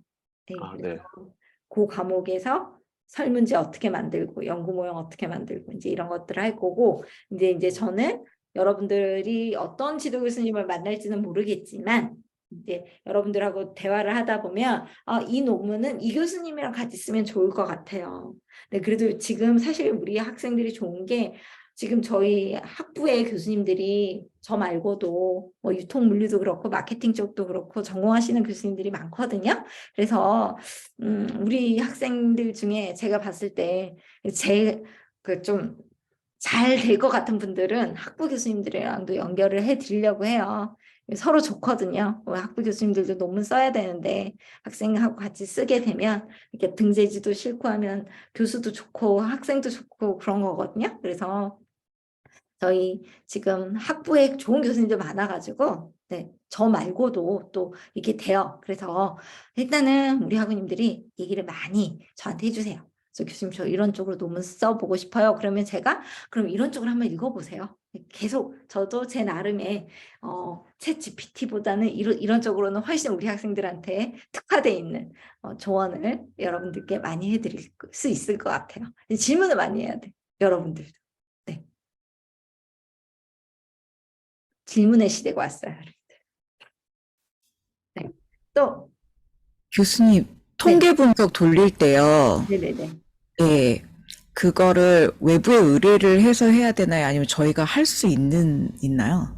네, 아, 그래서 네. 그 과목에서 설문지 어떻게 만들고 연구 모형 어떻게 만들고 이제 이런 것들을 할 거고 이제 저는 여러분들이 어떤 지도 교수님을 만날지는 모르겠지만 이제 여러분들하고 대화를 하다 보면 이 논문은 이 교수님이랑 같이 쓰면 좋을 것 같아요. 네, 그래도 지금 사실 우리 학생들이 좋은 게 지금 저희 학부의 교수님들이 저 말고도 뭐 유통물류도 그렇고 마케팅 쪽도 그렇고 전공하시는 교수님들이 많거든요. 그래서 우리 학생들 중에 제가 봤을 때 제 그 좀 잘 될 것 같은 분들은 학부 교수님들이랑도 연결을 해 드리려고 해요. 서로 좋거든요. 학부 교수님들도 논문 써야 되는데 학생하고 같이 쓰게 되면 이렇게 등재지도 싫고 하면 교수도 좋고 학생도 좋고 그런 거거든요. 그래서 저희 지금 학부에 좋은 교수님들 많아가지고 네, 저 말고도 또 이렇게 돼요. 그래서 일단은 우리 학우님들이 얘기를 많이 저한테 해주세요. 교수님 저 이런 쪽으로 논문 써보고 싶어요. 그러면 제가 그럼 이런 쪽으로 한번 읽어보세요. 계속 저도 제 나름의 챗 GPT보다는 이런 쪽으로는 훨씬 우리 학생들한테 특화돼 있는 조언을 여러분들께 많이 해드릴 수 있을 것 같아요. 질문을 많이 해야 돼. 여러분들. 네. 질문의 시대가 왔어요. 네. 또, 교수님, 통계 분석 돌릴 때요. 네네네. 네. 그거를 외부에 의뢰를 해서 해야 되나요? 아니면 저희가 할 수 있나요?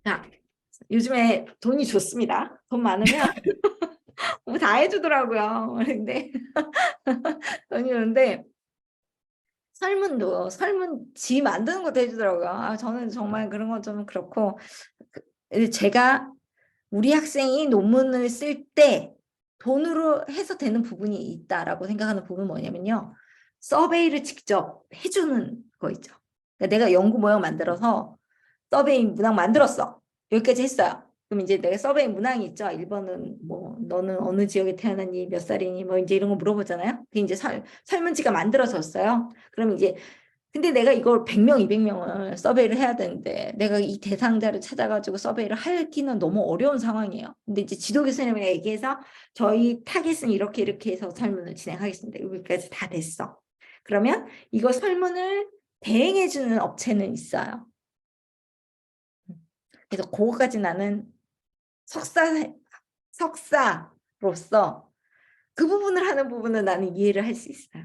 자, 요즘에 돈이 좋습니다. 돈 많으면 뭐 다 해주더라고요. 근데 돈이 좋은데 설문지 만드는 것도 해주더라고요. 저는 정말 그런 건 좀 그렇고 제가 우리 학생이 논문을 쓸 때 돈으로 해서 되는 부분이 있다라고 생각하는 부분은 뭐냐면요. 서베이를 직접 해주는 거 있죠. 그러니까 내가 연구 모형 만들어서 서베이 문항 만들었어. 여기까지 했어요. 그럼 이제 내가 서베이 문항이 있죠. 1번은 뭐 너는 어느 지역에 태어났니, 몇 살이니, 뭐 이제 이런 거 물어보잖아요. 그게 이제 설문지가 만들어졌어요. 그럼 이제 근데 내가 이걸 100명, 200명을 서베이를 해야 되는데 내가 이 대상자를 찾아가지고 서베이를 하기는 너무 어려운 상황이에요. 근데 이제 지도 교수님이 얘기해서 저희 타겟은 이렇게 해서 설문을 진행하겠습니다. 여기까지 다 됐어. 그러면 이거 설문을 대행해주는 업체는 있어요. 그래서 그거까지 나는 석사로서 그 부분을 하는 부분은 나는 이해를 할 수 있어요.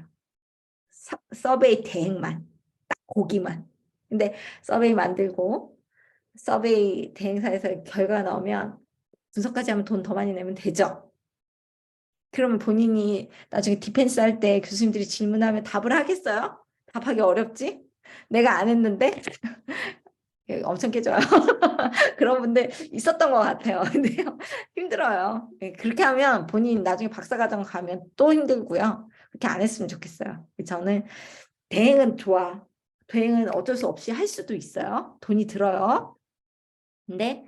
서베이 대행만, 딱 거기만. 근데 서베이 만들고 서베이 대행사에서 결과 나오면 분석까지 하면 돈 더 많이 내면 되죠. 그러면 본인이 나중에 디펜스 할 때 교수님들이 질문하면 답을 하겠어요? 답하기 어렵지? 내가 안 했는데 엄청 깨져요. 그런 분들 있었던 것 같아요. 근데요, 힘들어요. 그렇게 하면 본인 나중에 박사과정 가면 또 힘들고요. 그렇게 안 했으면 좋겠어요. 저는 대행은 좋아. 대행은 어쩔 수 없이 할 수도 있어요. 돈이 들어요. 근데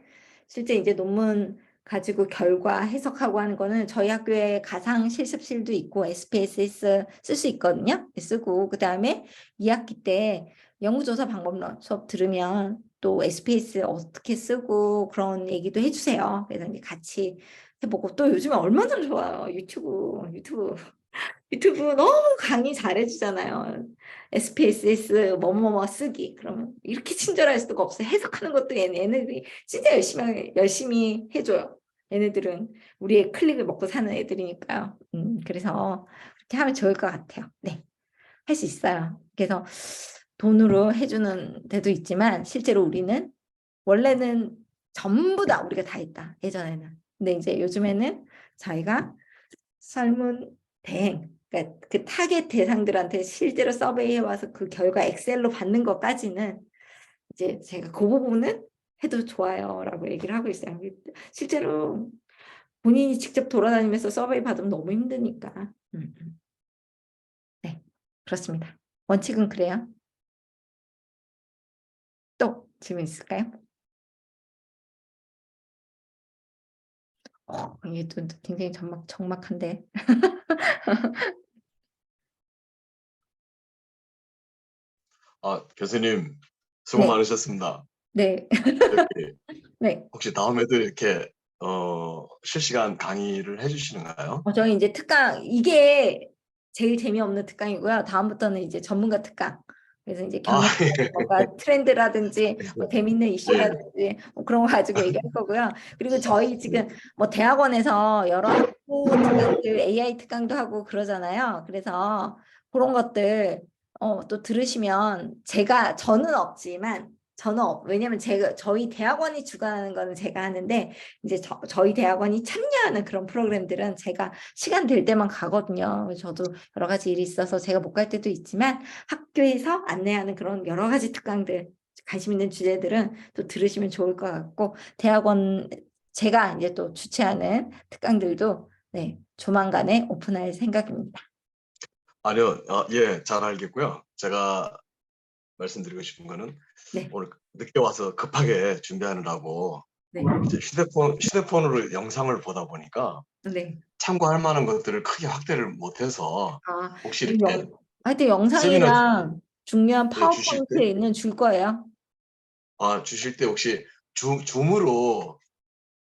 실제 이제 논문 가지고 결과 해석하고 하는 거는 저희 학교에 가상 실습실도 있고 SPSS 쓸 수 있거든요. 쓰고 그다음에 2학기 때 연구조사 방법론 수업 들으면 또 SPS 어떻게 쓰고 그런 얘기도 해주세요. 그래서 이제 같이 해보고 또 요즘에 얼마나 좋아요. 유튜브 너무 강의 잘해주잖아요. SPSS 뭐뭐뭐 쓰기. 그러면 이렇게 친절할 수가 없어요. 해석하는 것도 얘네들이 진짜 열심히 해줘요. 얘네들은 우리의 클릭을 먹고 사는 애들이니까요. 그래서 그렇게 하면 좋을 것 같아요. 네, 할 수 있어요. 그래서 돈으로 해주는 데도 있지만 실제로 우리는 원래는 전부 다 우리가 다 했다. 예전에는. 근데 이제 요즘에는 저희가 설문 대행, 그러니까 그 타겟 대상들한테 실제로 서베이해 와서 그 결과 엑셀로 받는 것까지는 이제 제가 그 부분은 해도 좋아요라고 얘기를 하고 있어요. 실제로 본인이 직접 돌아다니면서 서베이 받으면 너무 힘드니까. 네, 그렇습니다. 원칙은 그래요. 또 질문 있을까요? 이게 또 굉장히 적막한데. 교수님 수고 네. 많으셨습니다. 네. 저기 네. 혹시 다음에도 이렇게 실시간 강의를 해주시는가요? 저희 이제 특강, 이게 제일 재미없는 특강이고요. 다음부터는 이제 전문가 특강. 그래서 이제 아, 경영, 예. 뭔가 트렌드라든지 뭐 재밌는 이슈라든지 뭐 그런 거 가지고 얘기할 거고요. 그리고 저희 지금 뭐 대학원에서 여러 학부 특강들, AI 특강도 하고 그러잖아요. 그래서 그런 것들 또 들으시면 저는 없지만 왜냐면 저희 대학원이 주관하는 거는 제가 하는데 이제 저희 대학원이 참여하는 그런 프로그램들은 제가 시간 될 때만 가거든요. 저도 여러 가지 일이 있어서 제가 못 갈 때도 있지만 학교에서 안내하는 그런 여러 가지 특강들, 관심 있는 주제들은 또 들으시면 좋을 것 같고 대학원 제가 이제 또 주최하는 특강들도 네, 조만간에 오픈할 생각입니다. 아니요, 예, 잘 알겠고요. 제가 말씀드리고 싶은 거는 네, 오늘 늦게 와서 급하게 준비하느라고 네, 이제 휴대폰으로 영상을 보다 보니까 네. 참고할 만한 것들을 크게 확대를 못해서 혹시 네, 이렇게 하여튼 세미나 영상이랑 중요한 주실 때, 파워포인트에 있는 줄 거예요. 주실 때 혹시 줌으로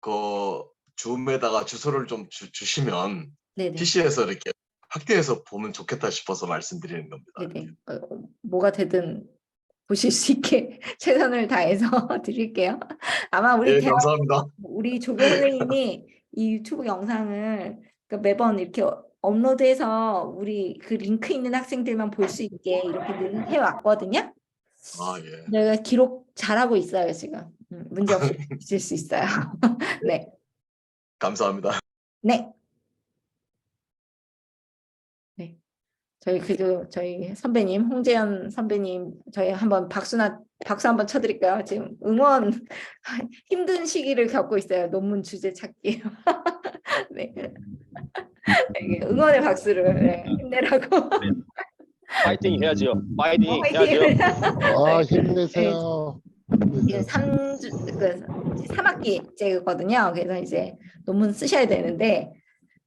그 줌에다가 주소를 좀 주시면 네네. PC에서 이렇게 확대해서 보면 좋겠다 싶어서 말씀드리는 겁니다. 네네. 뭐가 되든 보실 수 있게 최선을 다해서 드릴게요. 아마 예, 감사합니다. 우리 조교 선생님이 이 유튜브 영상을 그러니까 매번 이렇게 업로드해서 우리 그 링크 있는 학생들만 볼 수 있게 이렇게 늘 해왔거든요. 예. 내가 기록 잘하고 있어요, 지금. 문제 없이 보실 수 있어요. 네. 감사합니다. 네. 네. 저희 선배님, 홍재현 선배님, 저희 박수 한번 쳐드릴까요? 지금 힘든 시기를 겪고 있어요. 논문 주제 찾기. 네. 이게 응원의 박수를 힘내라고. 파이팅 해야지요. 파이팅 화이팅! 해야죠. 힘내세요. 지금 3학기째거든요. 그래서 이제 논문 쓰셔야 되는데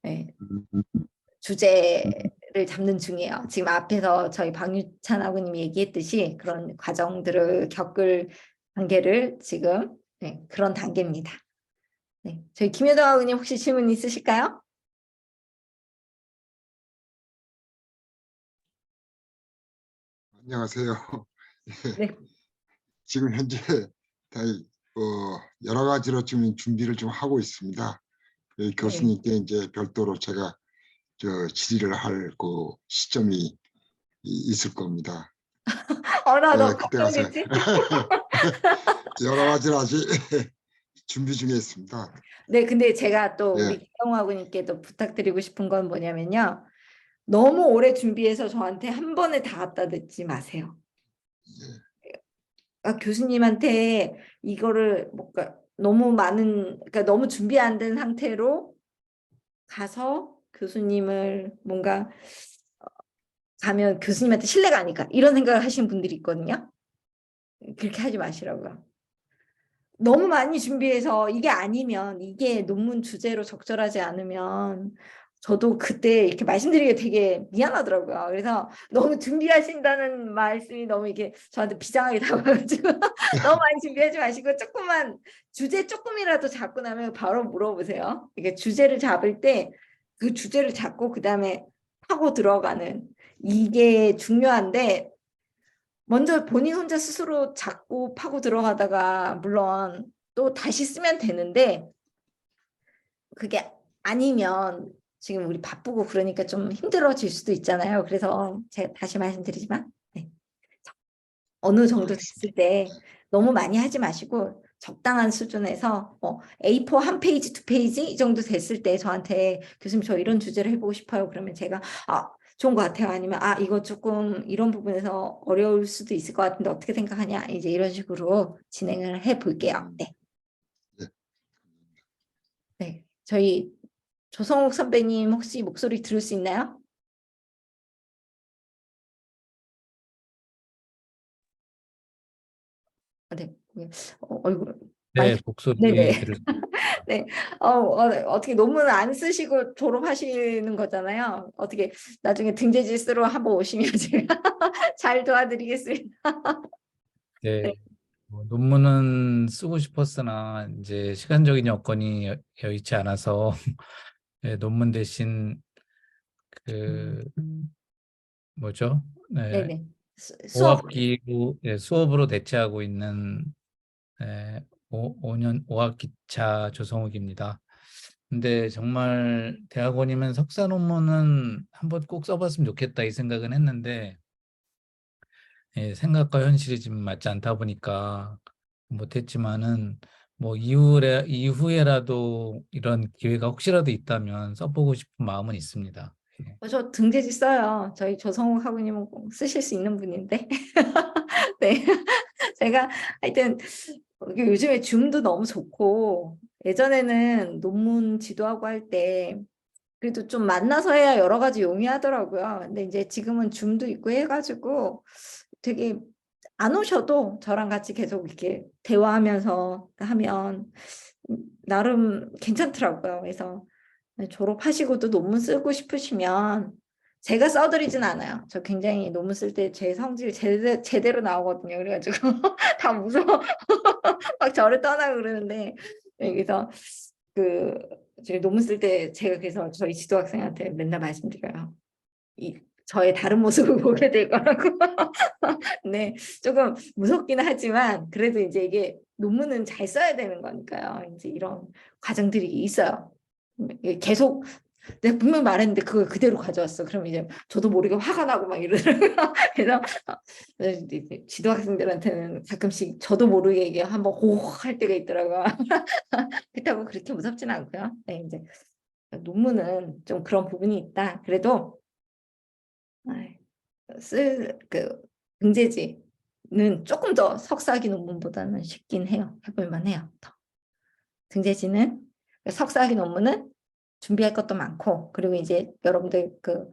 네. 주제를 잡는 중이에요. 지금 앞에서 저희 박유찬 아버님이 얘기했듯이 그런 과정들을 겪을 단계를 지금 그런 단계입니다. 네. 저희 김효정 아버님 혹시 질문 있으실까요? 안녕하세요. 네. 지금 현재 여러 가지로 지금 준비를 좀 하고 있습니다. 교수님께 이제 별도로 제가 질의를 할 그 시점이 있을 겁니다. 나 너무 그때 가서 걱정되지? 여러 가지로 아직 준비 중에 있습니다. 네, 근데 제가 또 우리 김영우 아버님께도 부탁드리고 싶은 건 뭐냐면요. 너무 오래 준비해서 저한테 한 번에 다 갖다 듣지 마세요. 교수님한테 이거를 뭔가 그러니까 너무 준비 안 된 상태로 가서 교수님을 뭔가 가면 교수님한테 신뢰가 아닐까 이런 생각을 하시는 분들이 있거든요. 그렇게 하지 마시라고요. 너무 많이 준비해서 이게 아니면 이게 논문 주제로 적절하지 않으면 저도 그때 이렇게 말씀드리기 되게 미안하더라고요. 그래서 너무 준비하신다는 말씀이 너무 이게 저한테 비장하게 다가가지고 너무 많이 준비하지 마시고 주제 조금이라도 잡고 나면 바로 물어보세요. 이게 주제를 잡을 때 그 주제를 잡고 그다음에 파고 들어가는 이게 중요한데 먼저 본인 혼자 스스로 잡고 파고 들어가다가 물론 또 다시 쓰면 되는데 그게 아니면 지금 우리 바쁘고 그러니까 좀 힘들어질 수도 있잖아요. 그래서 제가 다시 말씀드리지만 어느 정도 됐을 때 너무 많이 하지 마시고 적당한 수준에서 A4 한 페이지, 두 페이지 이 정도 됐을 때 저한테 교수님 저 이런 주제를 해보고 싶어요. 그러면 제가 좋은 것 같아요. 아니면 이거 조금 이런 부분에서 어려울 수도 있을 것 같은데 어떻게 생각하냐. 이제 이런 식으로 진행을 해볼게요. 네. 네. 저희 조성욱 선배님 혹시 목소리 들을 수 있나요? 네. 얼굴 네, 네네. 목소리 들을 수 네. 어떻게 논문 안 쓰시고 졸업하시는 거잖아요. 어떻게 나중에 등재지 쓰러 한번 오시면 제가 잘 도와드리겠습니다. 네. 네, 논문은 쓰고 싶었으나 이제 시간적인 여건이 여의치 않아서 네, 논문 대신 그 뭐죠? 네, 네네. 수업. 5학기로 수업으로 대체하고 있는 5년 5학기 차 조성욱입니다. 근데 정말 대학원이면 석사 논문은 한번 꼭 써봤으면 좋겠다 이 생각은 했는데 생각과 현실이 지금 맞지 않다 보니까 못했지만은 뭐 이후에라도 이런 기회가 혹시라도 있다면 써보고 싶은 마음은 있습니다. 저 등재지 써요. 저희 조성욱 학우님은 꼭 쓰실 수 있는 분인데. 네. 제가 하여튼 이게 요즘에 줌도 너무 좋고 예전에는 논문 지도하고 할 때 그래도 좀 만나서 해야 여러 가지 용이하더라고요. 근데 이제 지금은 줌도 있고 해가지고 되게 안 오셔도 저랑 같이 계속 이렇게 대화하면서 하면 나름 괜찮더라고요. 그래서 졸업하시고도 논문 쓰고 싶으시면 제가 써드리진 않아요. 저 굉장히 논문 쓸 때 제 성질 제대로 나오거든요. 그래가지고 다 무서워. 막 저를 떠나고 그러는데 그래서 제 논문 쓸 때 제가 그래서 저희 지도학생한테 맨날 말씀드려요. 저의 다른 모습을 보게 될 거라고. 네, 조금 무섭긴 하지만 그래도 이제 이게 논문은 잘 써야 되는 거니까요. 이제 이런 과정들이 있어요. 이게 계속 내가 분명히 말했는데 그걸 그대로 가져왔어. 그럼 이제 저도 모르게 화가 나고 막 이러더라고요. 그래서 이제 지도학생들한테는 가끔씩 저도 모르게 이게 한번 호호 할 때가 있더라고요. 그렇다고 그렇게 무섭진 않고요. 네, 이제 논문은 좀 그런 부분이 있다. 그래도 등재지는 조금 더 석사학위 논문보다는 쉽긴 해요. 해볼 만해요. 더. 등재지는 석사학위 논문은 준비할 것도 많고 그리고 이제 여러분들 그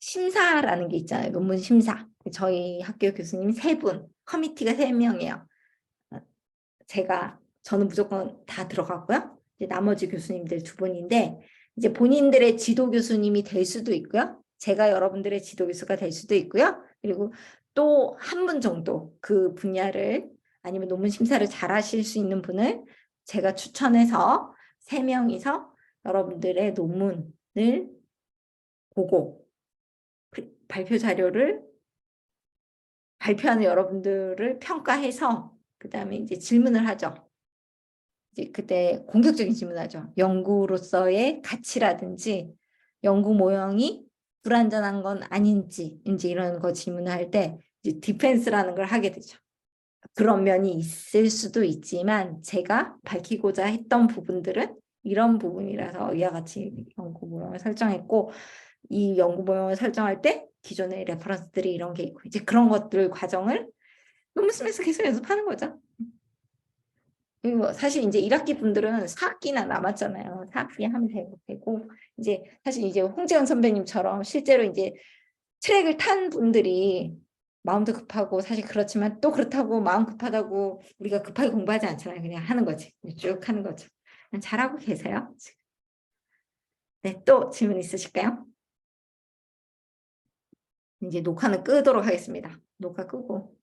심사라는 게 있잖아요. 논문 심사. 저희 학교 교수님이 3분, 커미티가 3명이에요. 저는 무조건 다 들어가고요. 이제 나머지 교수님들 2분인데 이제 본인들의 지도 교수님이 될 수도 있고요. 제가 여러분들의 지도 교수가 될 수도 있고요. 그리고 또 한 분 정도 그 분야를 아니면 논문 심사를 잘 하실 수 있는 분을 제가 추천해서 3명이서 여러분들의 논문을 보고 발표 자료를 발표하는 여러분들을 평가해서 그다음에 이제 질문을 하죠. 이제 그때 공격적인 질문하죠. 연구로서의 가치라든지 연구 모형이 불완전한 건 아닌지 이제 이런 거 질문할 때 이제 디펜스라는 걸 하게 되죠. 그런 면이 있을 수도 있지만 제가 밝히고자 했던 부분들은 이런 부분이라서 이와 같이 연구 모형을 설정했고 이 연구 모형을 설정할 때 기존의 레퍼런스들이 이런 게 있고 이제 그런 것들 과정을 논문 쓰면서 계속 연습하는 거죠. 그리고 사실 이제 1학기 분들은 4학기나 남았잖아요. 4학기 하면 되고 이제 사실 이제 홍재현 선배님처럼 실제로 이제 트랙을 탄 분들이 마음도 급하고 사실 그렇지만 또 그렇다고 마음 급하다고 우리가 급하게 공부하지 않잖아요. 그냥 하는 거지. 쭉 하는 거죠. 잘하고 계세요. 네, 또 질문 있으실까요? 이제 녹화는 끄도록 하겠습니다. 녹화 끄고.